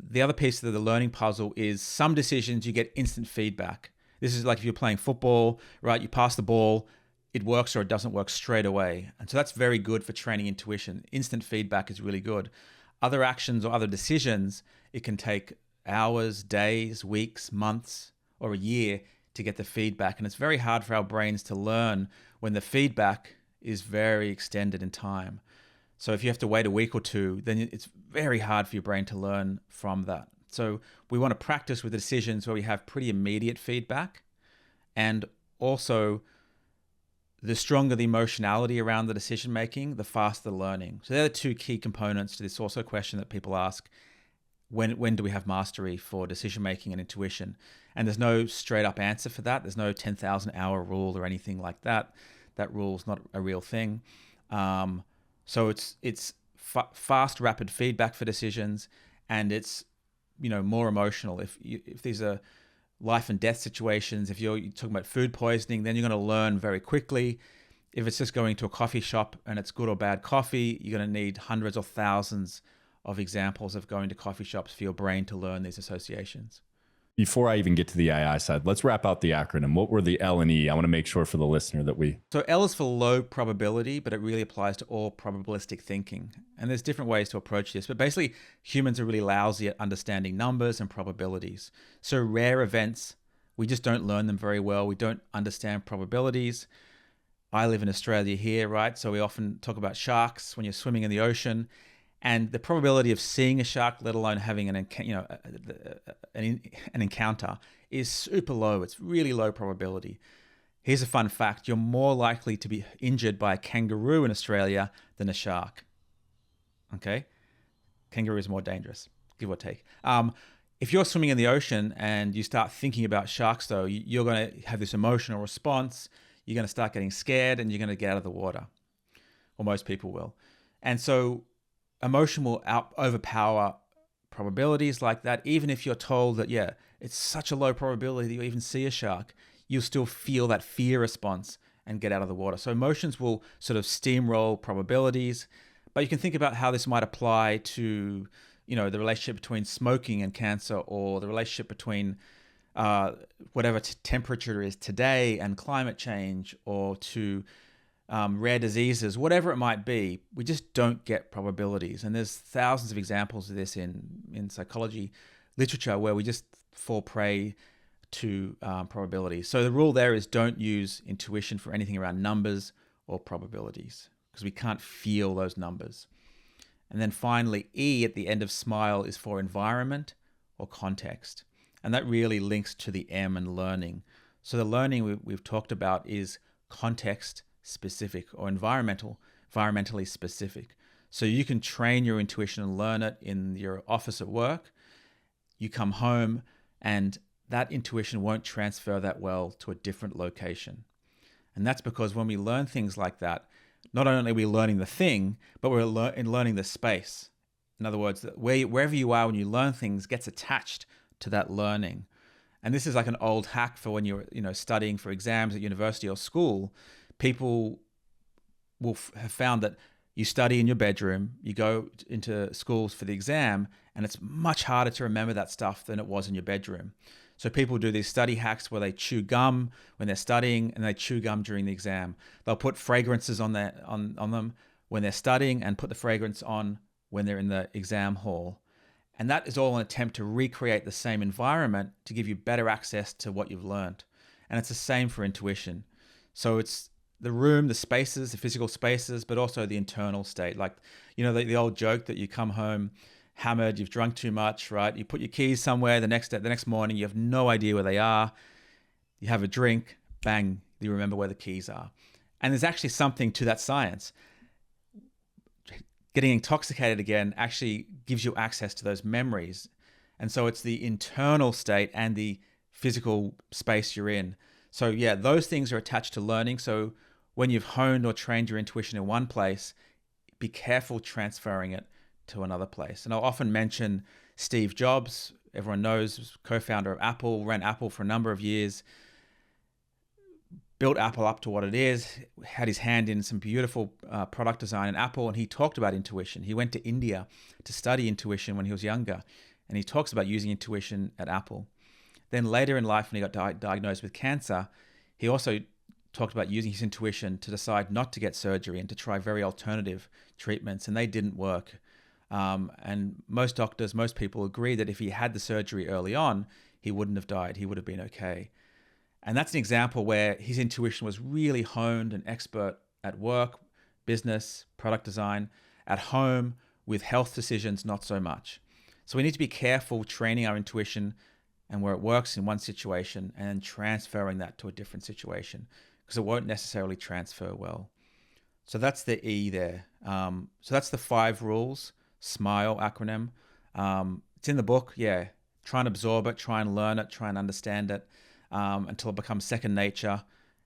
the other piece of the learning puzzle is some decisions you get instant feedback. This is like if you're playing football, right? You pass the ball, it works or it doesn't work straight away. And so that's very good for training intuition. Instant feedback is really good. Other actions or other decisions, it can take hours, days, weeks, months, or a year to get the feedback. And it's very hard for our brains to learn when the feedback is very extended in time. So if you have to wait a week or two, then it's very hard for your brain to learn from that. So we want to practice with the decisions where we have pretty immediate feedback, and also the stronger the emotionality around the decision making, the faster the learning. So they're the 2 key components to this also question that people ask. When do we have mastery for decision making and intuition? And there's no straight up answer for that. There's no 10,000 hour rule or anything like that. That rule's not a real thing. So it's fast, rapid feedback for decisions, and it's, you know, more emotional. If these are life and death situations, if you're talking about food poisoning, then you're going to learn very quickly. If it's just going to a coffee shop and it's good or bad coffee, you're going to need hundreds or thousands of examples of going to coffee shops for your brain to learn these associations. Before I even get to the AI side, let's wrap out the acronym. What were the L and E? I want to make sure for the listener that we... So L is for low probability, but it really applies to all probabilistic thinking. And there's different ways to approach this, but basically humans are really lousy at understanding numbers and probabilities. So rare events, we just don't learn them very well. We don't understand probabilities. I live in Australia here, right? So we often talk about sharks when you're swimming in the ocean. And the probability of seeing a shark, let alone having an encounter, is super low. It's really low probability. Here's a fun fact. You're more likely to be injured by a kangaroo in Australia than a shark. Okay? Kangaroo is more dangerous, give or take. If you're swimming in the ocean and you start thinking about sharks, though, you're going to have this emotional response. You're going to start getting scared and you're going to get out of the water. Or most people will. And so emotion will overpower probabilities like that. Even if you're told that, yeah, it's such a low probability that you even see a shark, you'll still feel that fear response and get out of the water. So emotions will sort of steamroll probabilities, but you can think about how this might apply to the relationship between smoking and cancer, or the relationship between whatever temperature is today and climate change, or to rare diseases, whatever it might be. We just don't get probabilities. And there's thousands of examples of this in psychology literature where we just fall prey to probability. So the rule there is don't use intuition for anything around numbers or probabilities, because we can't feel those numbers. And then finally, E at the end of SMILE is for environment or context. And that really links to the M and learning. So the learning we've talked about is context specific or environmentally specific. So you can train your intuition and learn it in your office at work. You come home and that intuition won't transfer that well to a different location. And that's because when we learn things like that, not only are we learning the thing, but we're learning the space. In other words, wherever you are when you learn things gets attached to that learning. And this is like an old hack for when you're studying for exams at university or school. People will have found that you study in your bedroom, you go into schools for the exam, and it's much harder to remember that stuff than it was in your bedroom. So people do these study hacks where they chew gum when they're studying, and they chew gum during the exam. They'll put fragrances on them when they're studying, and put the fragrance on when they're in the exam hall. And that is all an attempt to recreate the same environment to give you better access to what you've learned. And it's the same for intuition. So it's the room, the spaces, the physical spaces, but also the internal state. Like, the old joke that you come home hammered, you've drunk too much, right? You put your keys somewhere, the next morning, you have no idea where they are. You have a drink, bang, you remember where the keys are. And there's actually something to that science. Getting intoxicated again actually gives you access to those memories. And so it's the internal state and the physical space you're in. So yeah, those things are attached to learning. So when you've honed or trained your intuition in one place, be careful transferring it to another place. And I'll often mention Steve Jobs. Everyone knows, co-founder of Apple, ran Apple for a number of years, built Apple up to what it is, had his hand in some beautiful product design in Apple, and he talked about intuition. He went to India to study intuition when he was younger, and he talks about using intuition at Apple. Then later in life, when he got diagnosed with cancer, he also talked about using his intuition to decide not to get surgery and to try very alternative treatments, and they didn't work. And most doctors, most people agree that if he had the surgery early on, he wouldn't have died. He would have been okay. And that's an example where his intuition was really honed and expert at work, business, product design. At home, with health decisions, not so much. So we need to be careful training our intuition and where it works in one situation and then transferring that to a different situation, because it won't necessarily transfer well. So that's the E there. So that's the 5 rules, SMILE acronym. It's in the book. Yeah. Try and absorb it, try and learn it, try and understand it until it becomes second nature.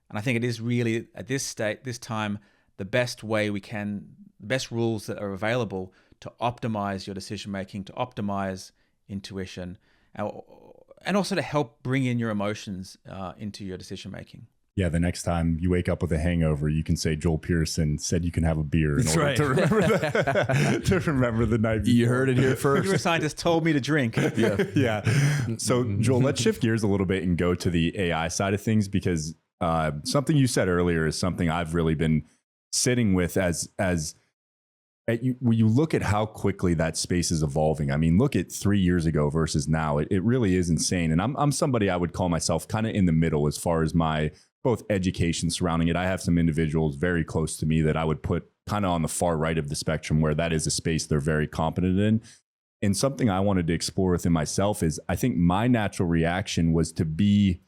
And I think it is really at this time, the best rules that are available to optimize your decision making, to optimize intuition, and also to help bring in your emotions into your decision making. Yeah, the next time you wake up with a hangover, you can say Joel Pearson said you can have a beer in order to remember the night before. You heard it here first. Neuroscientist told me to drink. Yeah. So Joel, let's shift gears a little bit and go to the AI side of things, because something you said earlier is something I've really been sitting with when you look at how quickly that space is evolving. I mean, look at 3 years ago versus now. It really is insane. And I'm somebody I would call myself kind of in the middle as far as my both education surrounding it. I have some individuals very close to me that I would put kind of on the far right of the spectrum, where that is a space they're very competent in. And something I wanted to explore within myself is, I think my natural reaction was to be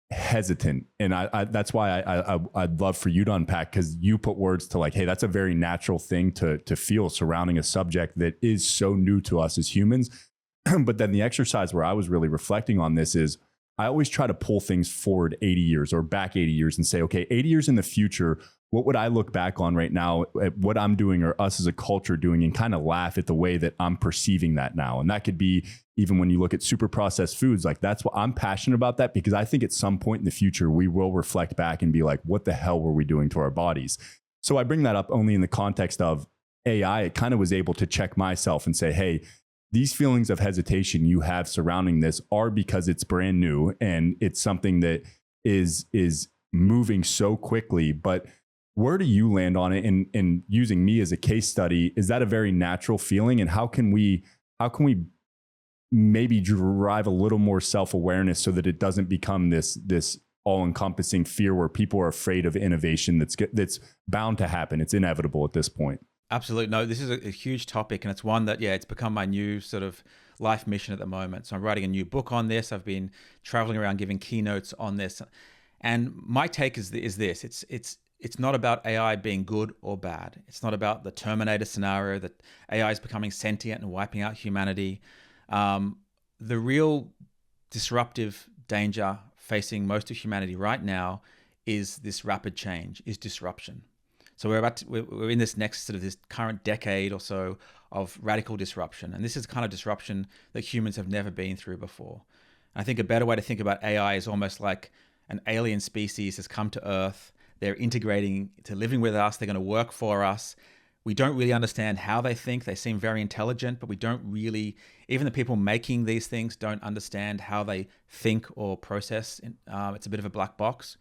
hesitant. And that's why I'd love for you to unpack, because you put words to like, hey, that's a very natural thing to feel surrounding a subject that is so new to us as humans. But then the exercise where I was really reflecting on this is, I always try to pull things forward 80 years or back 80 years and say, okay, 80 years in the future, what would I look back on right now at what I'm doing or us as a culture doing, and kind of laugh at the way that I'm perceiving that now. And that could be even when you look at super processed foods, like that's what I'm passionate about, that because I think at some point in the future, we will reflect back and be like, what the hell were we doing to our bodies? So I bring that up only in the context of AI, it kind of was able to check myself and say, hey, these feelings of hesitation you have surrounding this are because it's brand new and it's something that is moving so quickly. But where do you land on it? And using me as a case study, is that a very natural feeling? And how can we maybe drive a little more self-awareness so that it doesn't become this all-encompassing fear where people are afraid of innovation that's bound to happen? It's inevitable at this point. Absolutely. No, this is a huge topic, and it's one that, it's become my new sort of life mission at the moment. So I'm writing a new book on this. I've been traveling around giving keynotes on this. And my take is this. It's not about AI being good or bad. It's not about the Terminator scenario that AI is becoming sentient and wiping out humanity. The real disruptive danger facing most of humanity right now is this rapid change, is disruption. So we're in this next sort of this current decade or so of radical disruption. And this is the kind of disruption that humans have never been through before. And I think a better way to think about AI is almost like an alien species has come to Earth. They're integrating to living with us. They're going to work for us. We don't really understand how they think. They seem very intelligent, but we don't really, even the people making these things don't understand how they think or process. It's a bit of a black box.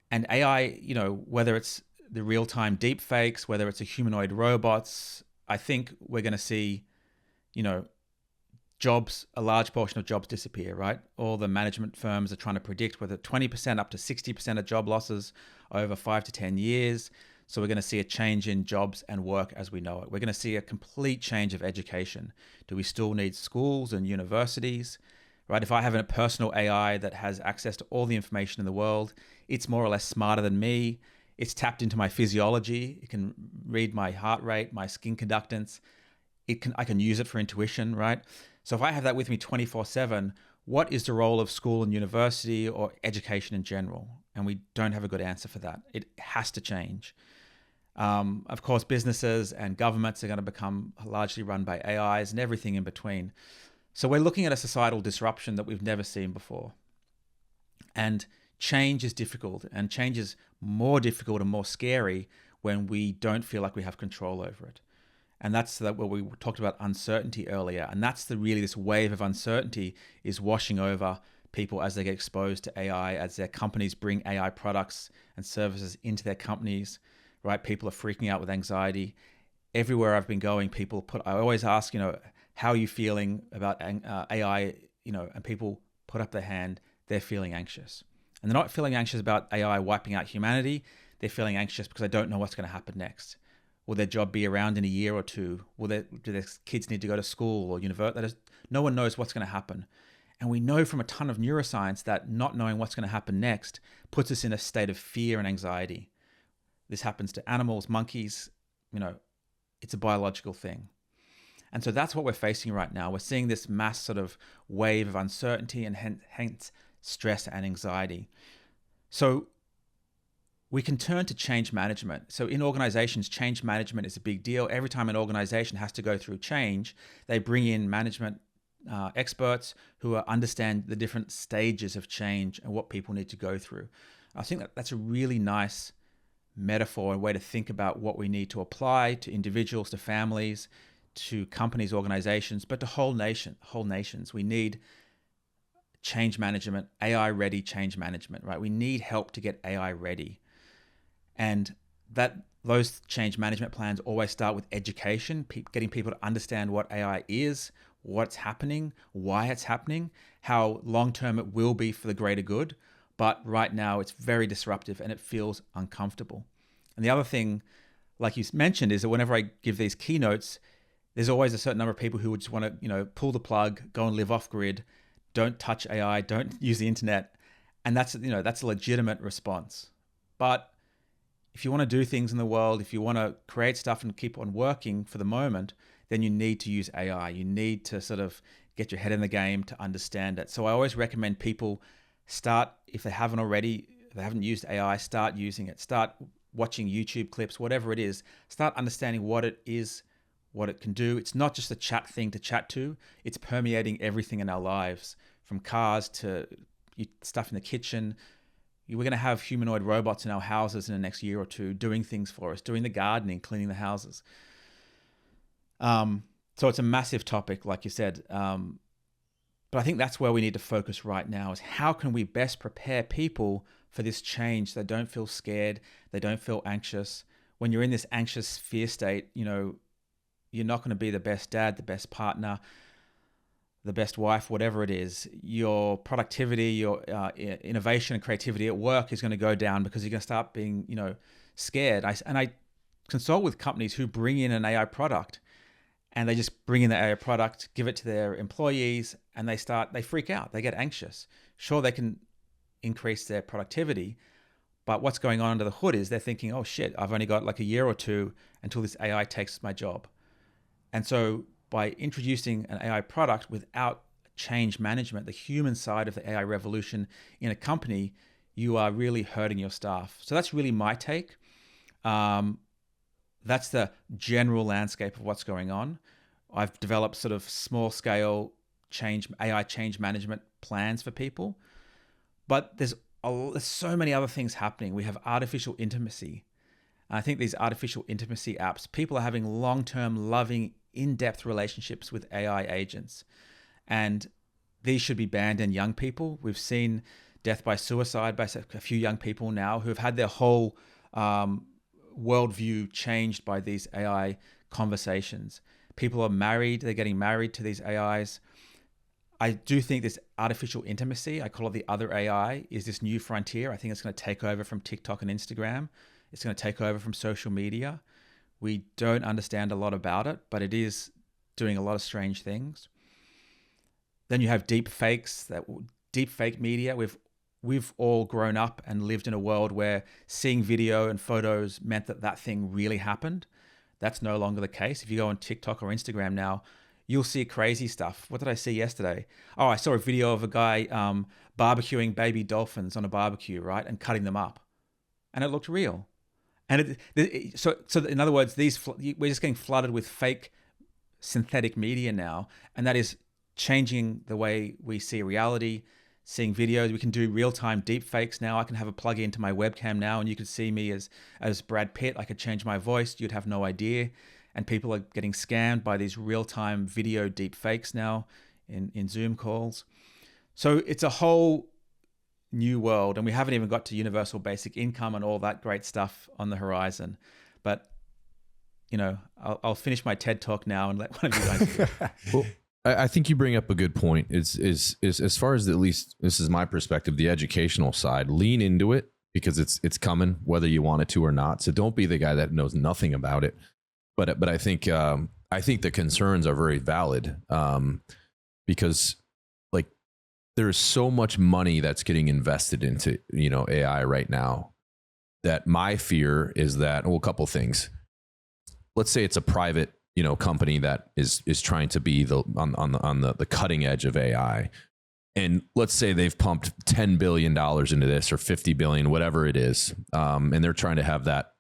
And AI, whether it's the real-time deep fakes, whether it's a humanoid robots, I think we're going to see, jobs, a large portion of jobs disappear, right? All the management firms are trying to predict whether 20% up to 60% of job losses over 5 to 10 years. So we're going to see a change in jobs and work as we know it. We're going to see a complete change of education. Do we still need schools and universities? Right? If I have a personal AI that has access to all the information in the world, it's more or less smarter than me. It's tapped into my physiology. It can read my heart rate, my skin conductance. I can use it for intuition, right? So if I have that with me 24/7, what is the role of school and university or education in general? And we don't have a good answer for that. It has to change. Of course, businesses and governments are going to become largely run by AIs and everything in between. So we're looking at a societal disruption that we've never seen before. And change is difficult, and change is more difficult and more scary when we don't feel like we have control over it. And that's what we talked about uncertainty earlier. And that's really this wave of uncertainty is washing over people as they get exposed to AI, as their companies bring AI products and services into their companies, right? People are freaking out with anxiety. Everywhere I've been going, I always ask, how are you feeling about AI, and people put up their hand, they're feeling anxious. And they're not feeling anxious about AI wiping out humanity. They're feeling anxious because they don't know what's going to happen next. Will their job be around in a year or two? Do their kids need to go to school or university? No one knows what's going to happen. And we know from a ton of neuroscience that not knowing what's going to happen next puts us in a state of fear and anxiety. This happens to animals, monkeys, it's a biological thing. And so that's what we're facing right now. We're seeing this mass sort of wave of uncertainty and hence stress and anxiety. So we can turn to change management. So in organizations, change management is a big deal. Every time an organization has to go through change, they bring in management experts who understand the different stages of change and what people need to go through. I think that's a really nice metaphor and way to think about what we need to apply to individuals, to families, to companies, organizations, but to whole nations. We need change management, AI-ready change management, right? We need help to get AI ready. And those change management plans always start with education, getting people to understand what AI is, what's happening, why it's happening, how long-term it will be for the greater good. But right now it's very disruptive and it feels uncomfortable. And the other thing, like you mentioned, is that whenever I give these keynotes, there's always a certain number of people who would just want to, pull the plug, go and live off grid, don't touch AI, don't use the internet. And that's a legitimate response. But if you want to do things in the world, if you want to create stuff and keep on working for the moment, then you need to use AI. You need to sort of get your head in the game to understand it. So I always recommend people start, if they haven't already, if they haven't used AI, start using it. Start watching YouTube clips, whatever it is. Start understanding what it is, what it can do. It's not just a chat thing to chat to. It's permeating everything in our lives, from cars to stuff in the kitchen, We're going to have humanoid robots in our houses in the next year or two doing things for us, doing the gardening, cleaning the houses. So it's a massive topic, like you said. But I think that's where we need to focus right now, is how can we best prepare people for this change? They don't feel scared. They don't feel anxious. When you're in this anxious fear state, you're not going to be the best dad, the best partner, the best wife, whatever it is. Your productivity, your innovation and creativity at work is going to go down because you're going to start being, scared. I consult with companies who bring in an AI product, and they just bring in the AI product, give it to their employees, and they freak out. They get anxious. Sure, they can increase their productivity, but what's going on under the hood is they're thinking, oh shit, I've only got like a year or two until this AI takes my job. And so by introducing an AI product without change management, the human side of the AI revolution in a company, you are really hurting your staff. So that's really my take. That's the general landscape of what's going on. I've developed sort of small scale AI change management plans for people, but there's so many other things happening. We have artificial intimacy. I think these artificial intimacy apps, people are having long-term, loving, in-depth relationships with AI agents. And these should be banned in young people. We've seen death by suicide by a few young people now who have had their whole worldview changed by these AI conversations. People are married, they're getting married to these AIs. I do think this artificial intimacy, I call it the other AI, is this new frontier. I think it's going to take over from TikTok and Instagram. It's going to take over from social media. We don't understand a lot about it, but it is doing a lot of strange things. Then you have deep fake media. We've all grown up and lived in a world where seeing video and photos meant that thing really happened. That's no longer the case. If you go on TikTok or Instagram now, you'll see crazy stuff. What did I see yesterday? Oh, I saw a video of a guy barbecuing baby dolphins on a barbecue, right? And cutting them up. And it looked real. And so in other words, we're just getting flooded with fake synthetic media now. And that is changing the way we see reality, seeing videos. We can do real-time deep fakes now. I can have a plug into my webcam now, and you could see me as Brad Pitt. I could change my voice. You'd have no idea. And people are getting scammed by these real-time video deep fakes now in Zoom calls. So it's a whole new world, and we haven't even got to universal basic income and all that great stuff on the horizon. But I'll finish my TED talk now and let one of you guys do it. Well, I think you bring up a good point. Is as far as at least this is my perspective, the educational side. Lean into it because it's coming, whether you want it to or not. So don't be the guy that knows nothing about it. But I think the concerns are very valid because like there's so much money that's getting invested into AI right now that my fear is that a couple things. Let's say it's a private company that is trying to be on the cutting edge of AI, and let's say they've pumped $10 billion into this or 50 billion, whatever it is, and they're trying to have that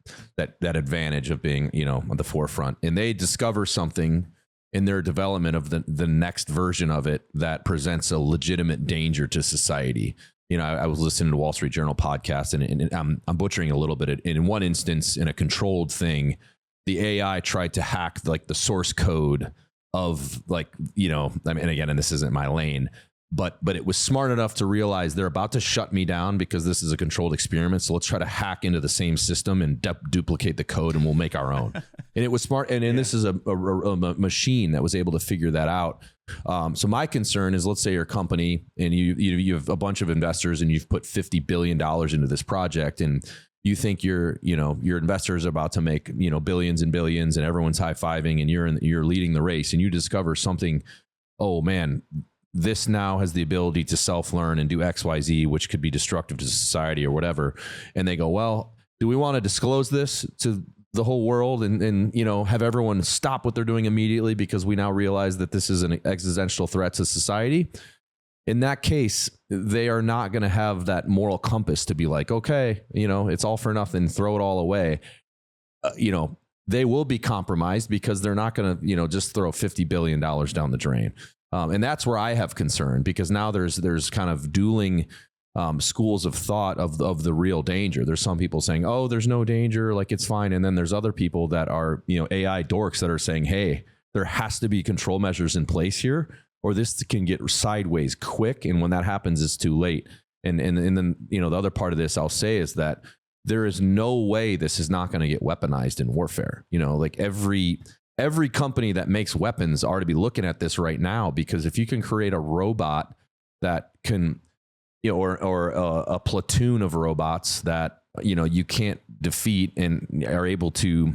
advantage of being on the forefront, and they discover something in their development of the next version of it that presents a legitimate danger to society. I was listening to Wall Street Journal podcast, and I'm butchering a little bit. In one instance, in a controlled thing, the AI tried to hack like the source code of and this isn't my lane, but it was smart enough to realize they're about to shut me down because this is a controlled experiment. So let's try to hack into the same system and duplicate the code, and we'll make our own. And it was smart. And this is a machine that was able to figure that out. So my concern is, let's say your company and you have a bunch of investors and you've put $50 billion into this project, and you think your investors are about to make billions and billions, and everyone's high-fiving, and you're leading the race, and you discover something. Oh man, this now has the ability to self-learn and do XYZ, which could be destructive to society or whatever. And they go, well, do we want to disclose this to the whole world and have everyone stop what they're doing immediately because we now realize that this is an existential threat to society? In that case, they are not going to have that moral compass to be like, okay, it's all for nothing, throw it all away. They will be compromised because they're not going to, just throw $50 billion down the drain. And that's where I have concern, because now there's kind of dueling schools of thought of the real danger. There's some people saying, oh, there's no danger, like it's fine. And then there's other people that are, AI dorks that are saying, hey, there has to be control measures in place here, or this can get sideways quick. And when that happens, it's too late. And then, the other part of this I'll say is that there is no way this is not going to get weaponized in warfare. Like every company that makes weapons are to be looking at this right now, because if you can create a robot that can, or a platoon of robots that, you can't defeat and are able to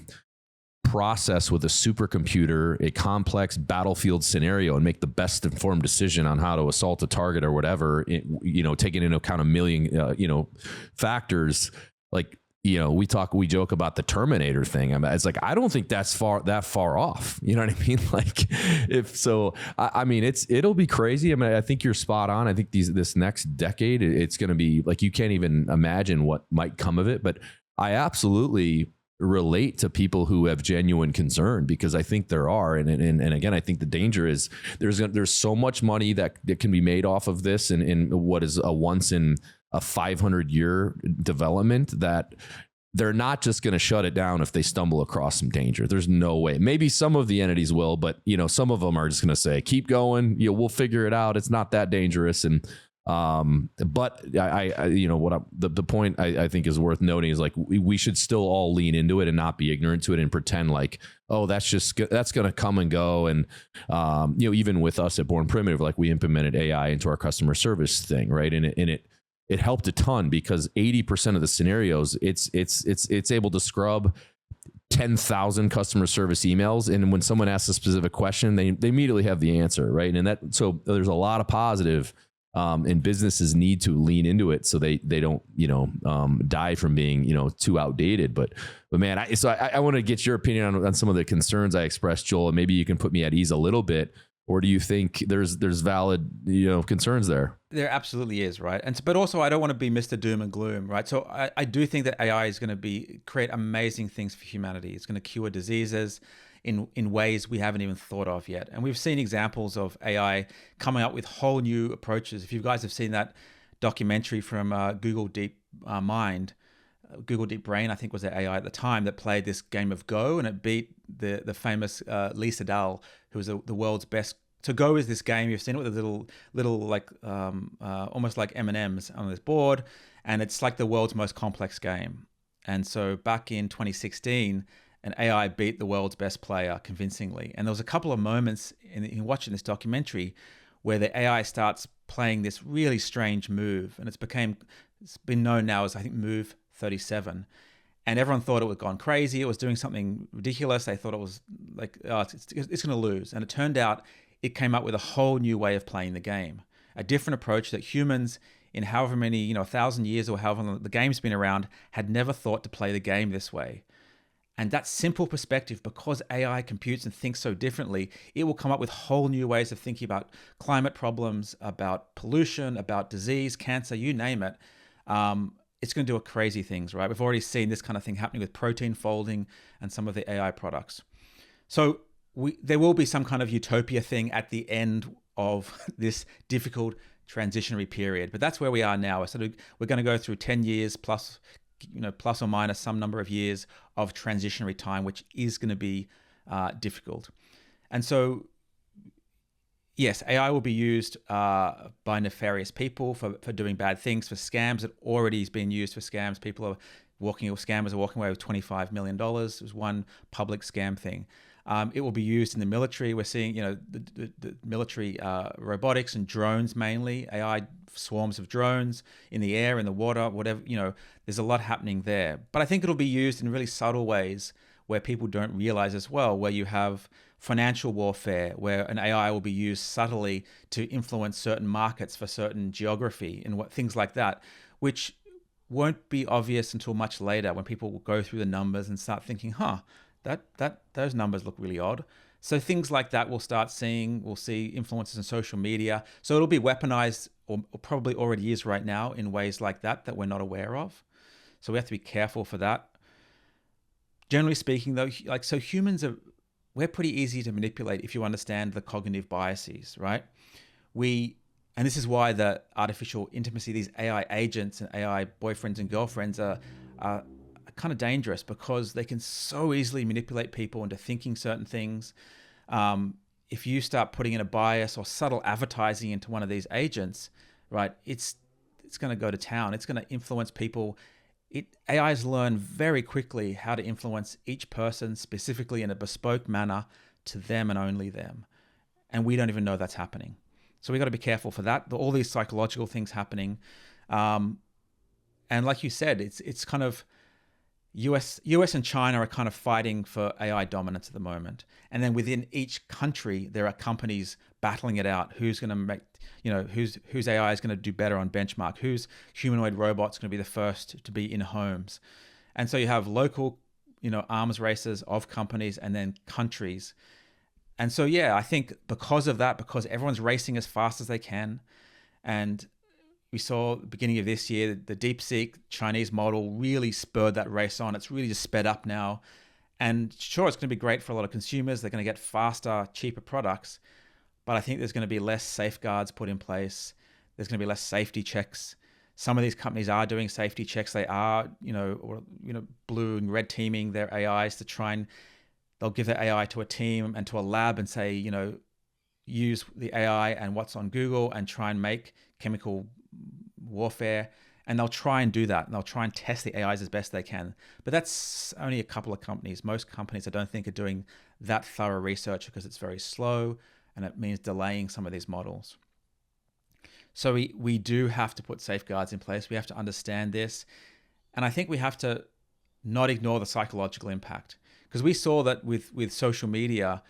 process with a supercomputer a complex battlefield scenario and make the best informed decision on how to assault a target or whatever, taking into account a million, factors. Like, we joke about the Terminator thing. It's like, I don't think that's that far off. You know what I mean? Like, if so, it'll be crazy. I think you're spot on. I think this next decade, it's going to be like, you can't even imagine what might come of it. But I absolutely relate to people who have genuine concern, because I think there are. And again, I think the danger is there's so much money that can be made off of this in what is a once in a 500-year development, that they're not just going to shut it down if they stumble across some danger. There's no way. Maybe some of the entities will, but some of them are just going to say, keep going. We'll figure it out. It's not that dangerous. And but the point I think is worth noting is, like, we should still all lean into it and not be ignorant to it and pretend like, oh, that's going to come and go. And, even with us at Born Primitive, like, we implemented AI into our customer service thing. Right. And it helped a ton, because 80% of the scenarios, it's able to scrub 10,000 customer service emails. And when someone asks a specific question, they immediately have the answer. Right. And so there's a lot of positive, and businesses need to lean into it so they don't, die from being, too outdated. But man, I want to get your opinion on some of the concerns I expressed, Joel, and maybe you can put me at ease a little bit. Or do you think there's valid, concerns there? There absolutely is, right? But also, I don't want to be Mr. Doom and Gloom, right? So I do think that AI is going to create amazing things for humanity. It's going to cure diseases in ways we haven't even thought of yet. And we've seen examples of AI coming up with whole new approaches. If you guys have seen that documentary from Google Deep Google Deep Brain, I think was their AI at the time, that played this game of Go, and it beat the famous Lee Sedol, who was the world's best. So Go is this game, you've seen it with a little like almost like M&Ms on this board, and it's like the world's most complex game. And so back in 2016, an AI beat the world's best player convincingly. And there was a couple of moments in watching this documentary where the AI starts playing this really strange move, and it's been known now as, I think, move 37. And everyone thought it was gone crazy. It was doing something ridiculous. They thought it was like, oh, it's going to lose. And it turned out it came up with a whole new way of playing the game, a different approach that humans in however many, 1,000 years or however long the game's been around had never thought to play the game this way. And that simple perspective, because AI computes and thinks so differently, it will come up with whole new ways of thinking about climate problems, about pollution, about disease, cancer, you name it. It's going to do crazy things, right? We've already seen this kind of thing happening with protein folding and some of the AI products. So there will be some kind of utopia thing at the end of this difficult transitionary period, but that's where we are now. So we're going to go through 10 years plus, plus or minus some number of years of transitionary time, which is going to be difficult. And so, yes, AI will be used by nefarious people for doing bad things, for scams. It already is being used for scams. Scammers are walking away with $25 million. It was one public scam thing. It will be used in the military. We're seeing, the military robotics and drones mainly, AI swarms of drones in the air, in the water, whatever, there's a lot happening there. But I think it'll be used in really subtle ways where people don't realize as well, where you have financial warfare, where an AI will be used subtly to influence certain markets for certain geography and things like that, which won't be obvious until much later when people will go through the numbers and start thinking, those numbers look really odd. So things like that we'll see influences in social media. So it'll be weaponized, or probably already is right now, in ways like that we're not aware of. So we have to be careful for that. Generally speaking though, we're pretty easy to manipulate if you understand the cognitive biases, right? We And this is why the artificial intimacy, these AI agents and AI boyfriends and girlfriends are kind of dangerous, because they can so easily manipulate people into thinking certain things. If you start putting in a bias or subtle advertising into one of these agents, right, it's going to go to town. It's going to influence people. AIs learn very quickly how to influence each person specifically in a bespoke manner to them and only them. And we don't even know that's happening. So we got to be careful for that. All these psychological things happening. And like you said, it's kind of US and China are kind of fighting for AI dominance at the moment. And then within each country, there are companies battling it out. Who's going to make, whose AI is going to do better on benchmark? Whose humanoid robot's going to be the first to be in homes? And so you have local, arms races of companies and then countries. And so, yeah, I think because of that, because everyone's racing as fast as they can, and we saw at the beginning of this year, the DeepSeek Chinese model really spurred that race on. It's really just sped up now. And sure, it's going to be great for a lot of consumers. They're going to get faster, cheaper products. But I think there's going to be less safeguards put in place. There's going to be less safety checks. Some of these companies are doing safety checks. They are, blue and red teaming their AIs to try and they'll give their AI to a team and to a lab and say, use the AI and what's on Google and try and make chemical warfare. And they'll try and do that. And they'll try and test the AIs as best they can. But that's only a couple of companies. Most companies, I don't think, are doing that thorough research because it's very slow and it means delaying some of these models. So we do have to put safeguards in place. We have to understand this. And I think we have to not ignore the psychological impact. Because we saw that with social media,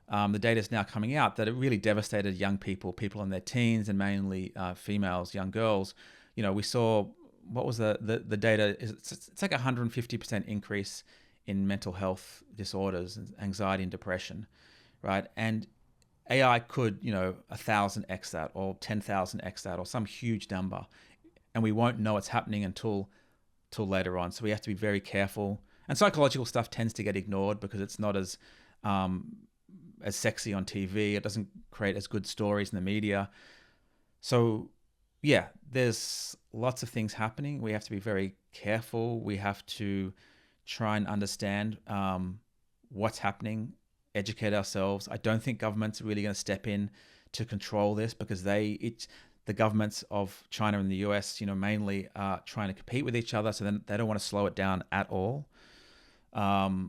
the data is now coming out that it really devastated young people in their teens, and mainly females, young girls. We saw, what was the data? It's like 150% increase in mental health disorders, anxiety and depression, right? And AI could, 1,000x that or 10,000x that or some huge number. And we won't know it's happening until later on. So we have to be very careful. And psychological stuff tends to get ignored because it's not as sexy on TV. It doesn't create as good stories in the media. So yeah, there's lots of things happening. We have to be very careful. We have to try and understand what's happening, educate ourselves. I don't think governments are really going to step in to control this because the governments of China and the US, mainly are trying to compete with each other. So then they don't want to slow it down at all. But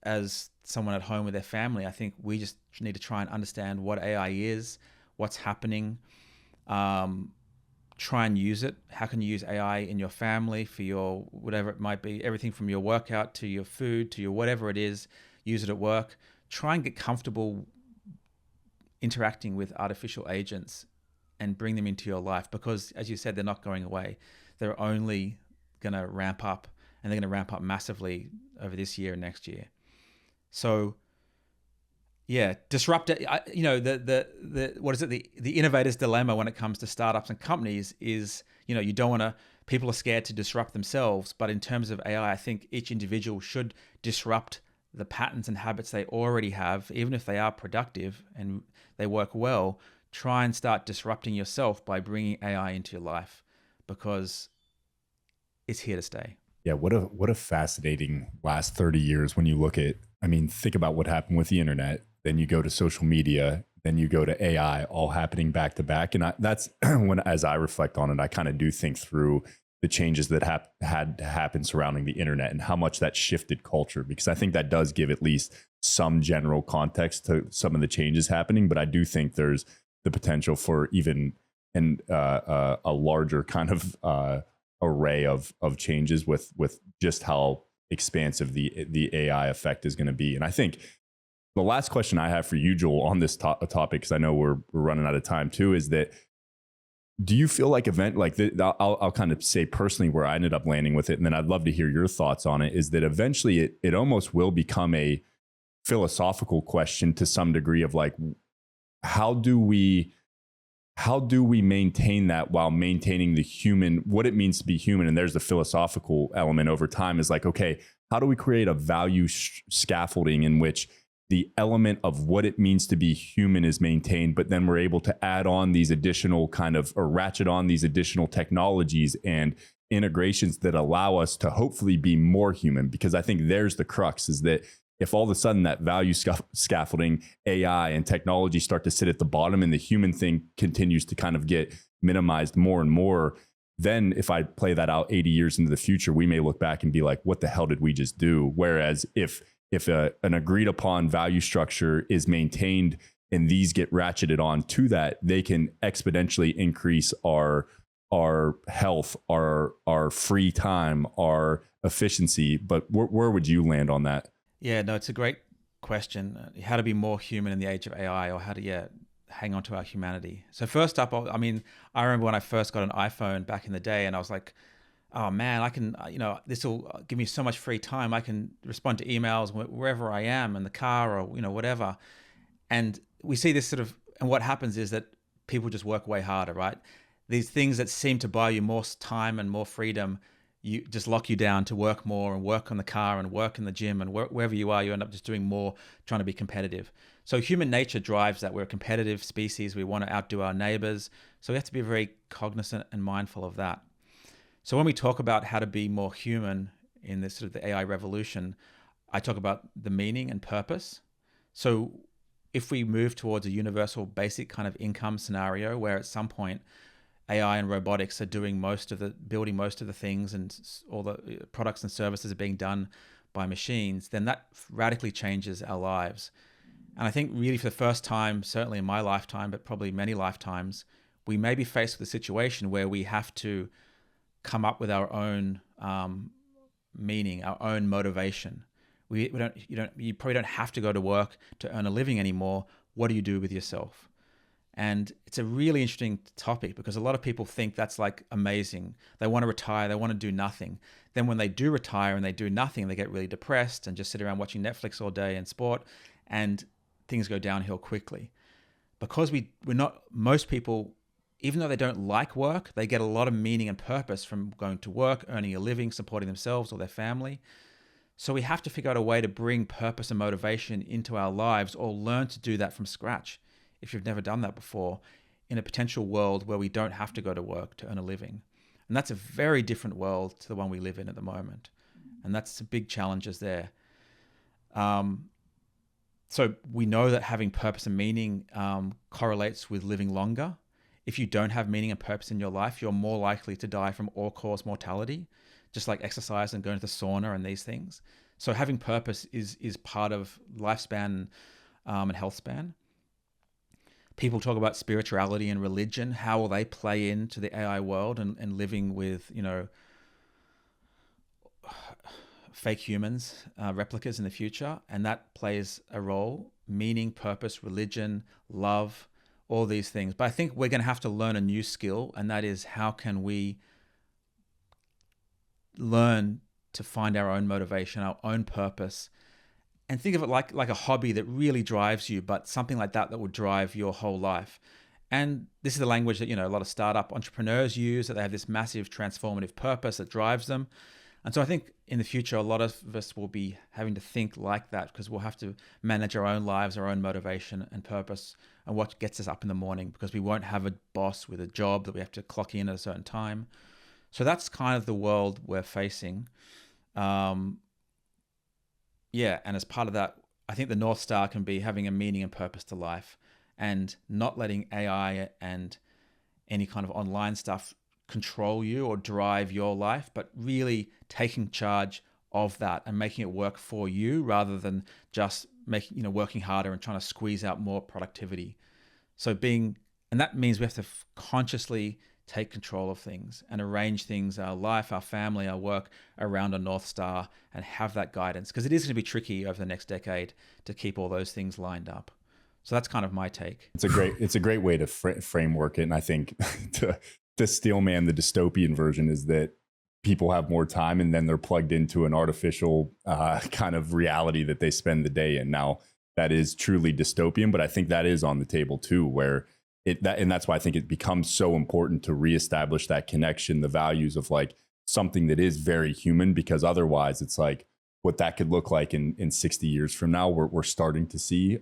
as someone at home with their family, I think we just need to try and understand what AI is, what's happening, try and use it. How can you use AI in your family for your, whatever it might be, everything from your workout to your food, to your whatever it is, use it at work. Try and get comfortable interacting with artificial agents and bring them into your life because, as you said, they're not going away. They're only going to ramp up. And they're going to ramp up massively over this year and next year. So, yeah, disrupt it. The innovator's dilemma when it comes to startups and companies is, you don't want to. People are scared to disrupt themselves, but in terms of AI, I think each individual should disrupt the patterns and habits they already have, even if they are productive and they work well. Try and start disrupting yourself by bringing AI into your life because it's here to stay. Yeah, what a fascinating last 30 years when you look at, think about what happened with the internet, then you go to social media, then you go to AI, all happening back to back. And that's when, as I reflect on it, I kind of do think through the changes that had happened surrounding the internet and how much that shifted culture, because I think that does give at least some general context to some of the changes happening. But I do think there's the potential for even a larger kind of array of changes with just how expansive the AI effect is going to be. And I think the last question I have for you, Joel, on this topic, because I know we're running out of time too, is that do you feel like I'll kind of say personally where I ended up landing with it, and then I'd love to hear your thoughts on it, is that eventually it almost will become a philosophical question to some degree of like, how do we maintain that while maintaining the human, what it means to be human? And there's the philosophical element over time is like, okay, how do we create a value scaffolding in which the element of what it means to be human is maintained, but then we're able to add on these additional or ratchet on these additional technologies and integrations that allow us to hopefully be more human. Because I think there's the crux, is that if all of a sudden that value scaffolding, AI and technology start to sit at the bottom and the human thing continues to kind of get minimized more and more, then if I play that out 80 years into the future, we may look back and be like, what the hell did we just do? Whereas if an agreed upon value structure is maintained and these get ratcheted on to that, they can exponentially increase our health, our free time, our efficiency. But where would you land on that? Yeah, no, it's a great question. How to be more human in the age of AI, or how to hang on to our humanity. So first up, I remember when I first got an iPhone back in the day, and I was like, oh man, I can, this will give me so much free time. I can respond to emails wherever I am, in the car or, whatever. And we see this and what happens is that people just work way harder, right? These things that seem to buy you more time and more freedom, you just lock you down to work more and work on the car and work in the gym and wherever you are, you end up just doing more, trying to be competitive. So human nature drives that. We're a competitive species. We want to outdo our neighbors. So we have to be very cognizant and mindful of that. So when we talk about how to be more human in this the AI revolution, I talk about the meaning and purpose. So if we move towards a universal basic kind of income scenario where at some point AI and robotics are building most of the things, and all the products and services are being done by machines, then that radically changes our lives. And I think really for the first time, certainly in my lifetime, but probably many lifetimes, we may be faced with a situation where we have to come up with our own meaning, our own motivation. You probably don't have to go to work to earn a living anymore. What do you do with yourself? And it's a really interesting topic because a lot of people think that's like amazing. They want to retire, they want to do nothing. Then when they do retire and they do nothing, they get really depressed and just sit around watching Netflix all day and sport, and things go downhill quickly. Because most people, even though they don't like work, they get a lot of meaning and purpose from going to work, earning a living, supporting themselves or their family. So we have to figure out a way to bring purpose and motivation into our lives, or learn to do that from scratch, if you've never done that before, in a potential world where we don't have to go to work to earn a living. And that's a very different world to the one we live in at the moment. And that's some big challenges there. So we know that having purpose and meaning correlates with living longer. If you don't have meaning and purpose in your life, you're more likely to die from all-cause mortality, just like exercise and going to the sauna and these things. So having purpose is part of lifespan and health span. People talk about spirituality and religion. How will they play into the AI world and living with, fake humans, replicas in the future? And that plays a role. Meaning, purpose, religion, love, all these things. But I think we're going to have to learn a new skill, and that is how can we learn to find our own motivation, our own purpose, and think of it like a hobby that really drives you, but something like that would drive your whole life. And this is the language that, a lot of startup entrepreneurs use, that they have this massive transformative purpose that drives them. And so I think in the future, a lot of us will be having to think like that, because we'll have to manage our own lives, our own motivation and purpose, and what gets us up in the morning, because we won't have a boss with a job that we have to clock in at a certain time. So that's kind of the world we're facing. And as part of that, I think the North Star can be having a meaning and purpose to life, and not letting AI and any kind of online stuff control you or drive your life, but really taking charge of that and making it work for you, rather than just working harder and trying to squeeze out more productivity. And that means we have to consciously take control of things and arrange things, our life, our family, our work, around a North Star, and have that guidance, because it is going to be tricky over the next decade to keep all those things lined up. So that's kind of my take. It's a great way to framework it. And I think to steelman the dystopian version is that people have more time, and then they're plugged into an artificial kind of reality that they spend the day in. Now, that is truly dystopian, but I think that is on the table too, where and that's why I think it becomes so important to reestablish that connection, the values of like something that is very human, because otherwise it's like, what that could look like in 60 years from now. We're starting to see.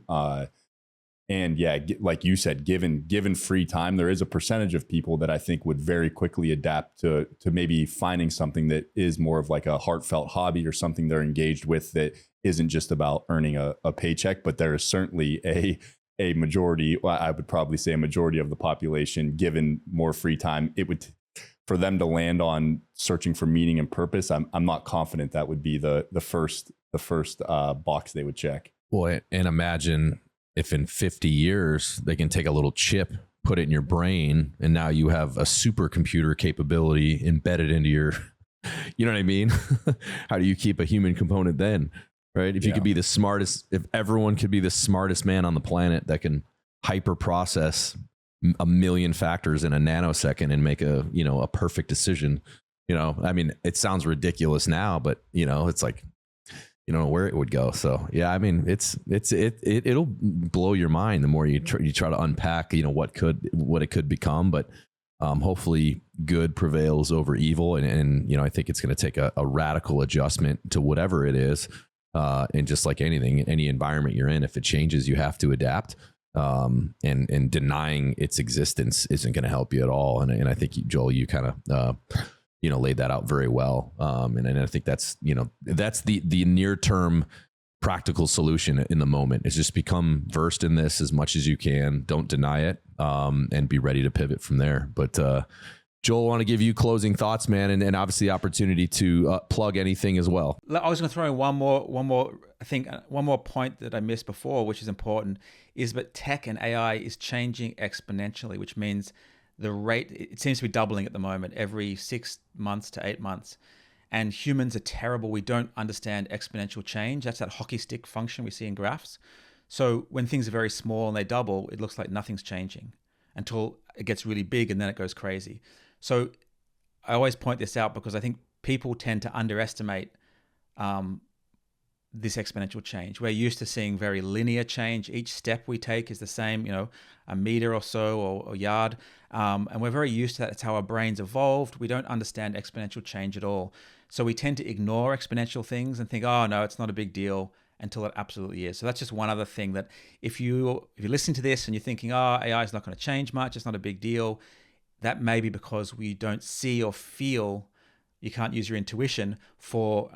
And yeah, like you said, given free time, there is a percentage of people that I think would very quickly adapt to maybe finding something that is more of like a heartfelt hobby or something they're engaged with that isn't just about earning a paycheck. But there is certainly a majority, I would probably say a majority of the population, given more free time, it would, for them to land on searching for meaning and purpose, I'm not confident that would be the first box they would check. Boy, and imagine if in 50 years they can take a little chip, put it in your brain, and now you have a supercomputer capability embedded into your, you know what I mean? How do you keep a human component then? Right? If you could be the smartest, if everyone could be the smartest man on the planet that can hyper process a million factors in a nanosecond and make a perfect decision, I mean, it sounds ridiculous now, but it's like, you don't know where it would go. So yeah, I mean, it'll blow your mind the more you try to unpack, what it could become, but hopefully good prevails over evil. And I think it's going to take a radical adjustment to whatever it is. And just like anything, any environment you're in, if it changes, you have to adapt. And denying its existence isn't going to help you at all. And I think Joel, you kind of, laid that out very well. And I think that's the near term practical solution in the moment is just become versed in this as much as you can. Don't deny it, and be ready to pivot from there. But, Joel, I want to give you closing thoughts, man, and obviously the opportunity to plug anything as well. I was going to throw in one more point that I missed before, which is important, is that tech and AI is changing exponentially, which means the rate, it seems to be doubling at the moment, every 6 months to 8 months. And humans are terrible. We don't understand exponential change. That's that hockey stick function we see in graphs. So when things are very small and they double, it looks like nothing's changing until it gets really big and then it goes crazy. So I always point this out because I think people tend to underestimate this exponential change. We're used to seeing very linear change. Each step we take is the same, a meter or so or yard. And we're very used to that. It's how our brains evolved. We don't understand exponential change at all. So we tend to ignore exponential things and think, oh, no, it's not a big deal, until it absolutely is. So that's just one other thing that if you listen to this and you're thinking, oh, AI is not going to change much, it's not a big deal, that may be because we don't see or feel, you can't use your intuition for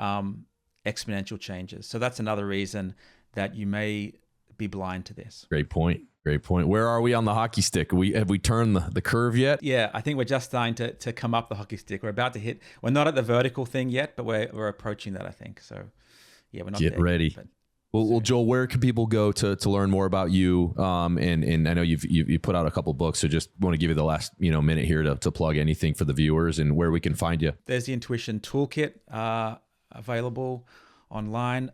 exponential changes. So that's another reason that you may be blind to this. Great point. Where are we on the hockey stick? Have we turned the curve yet? Yeah, I think we're just starting to come up the hockey stick. We're about to hit, we're not at the vertical thing yet, but we're approaching that, I think. So yeah, we're not Get there ready. Yet, Well, Joel, where can people go to learn more about you? And I know you put out a couple books, so just want to give you the last minute here to plug anything for the viewers and where we can find you. There's the Intuition Toolkit available online.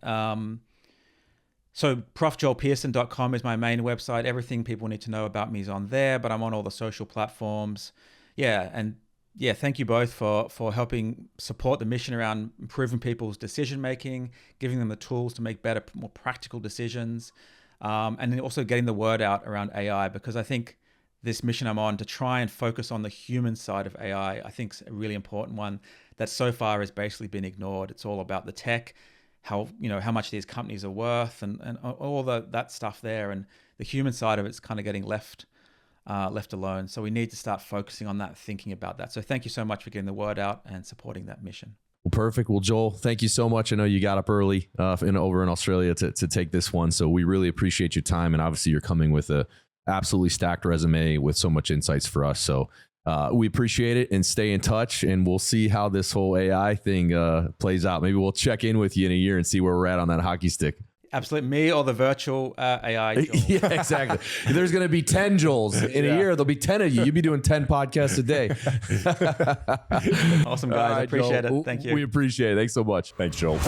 So profjoelpearson.com is my main website. Everything people need to know about me is on there, but I'm on all the social platforms. Thank you both for helping support the mission around improving people's decision making, giving them the tools to make better, more practical decisions, and then also getting the word out around AI, because I think this mission I'm on to try and focus on the human side of AI, I think is a really important one that so far has basically been ignored. It's all about the tech, how much these companies are worth and all that stuff there, and the human side of it's kind of getting left alone. So we need to start focusing on that, thinking about that. So thank you so much for getting the word out and supporting that mission. Well, perfect. Well, Joel, thank you so much. I know you got up early over in Australia to take this one. So we really appreciate your time. And obviously you're coming with a absolutely stacked resume with so much insights for us. So we appreciate it and stay in touch, and we'll see how this whole AI thing plays out. Maybe we'll check in with you in a year and see where we're at on that hockey stick. Absolutely. Me or the virtual AI Joel. Yeah, exactly. There's going to be 10 Joels. In a year, there'll be 10 of you. You'll be doing 10 podcasts a day. Awesome, guys. I appreciate it. Thank you. We appreciate it. Thanks so much. Thanks, Joel.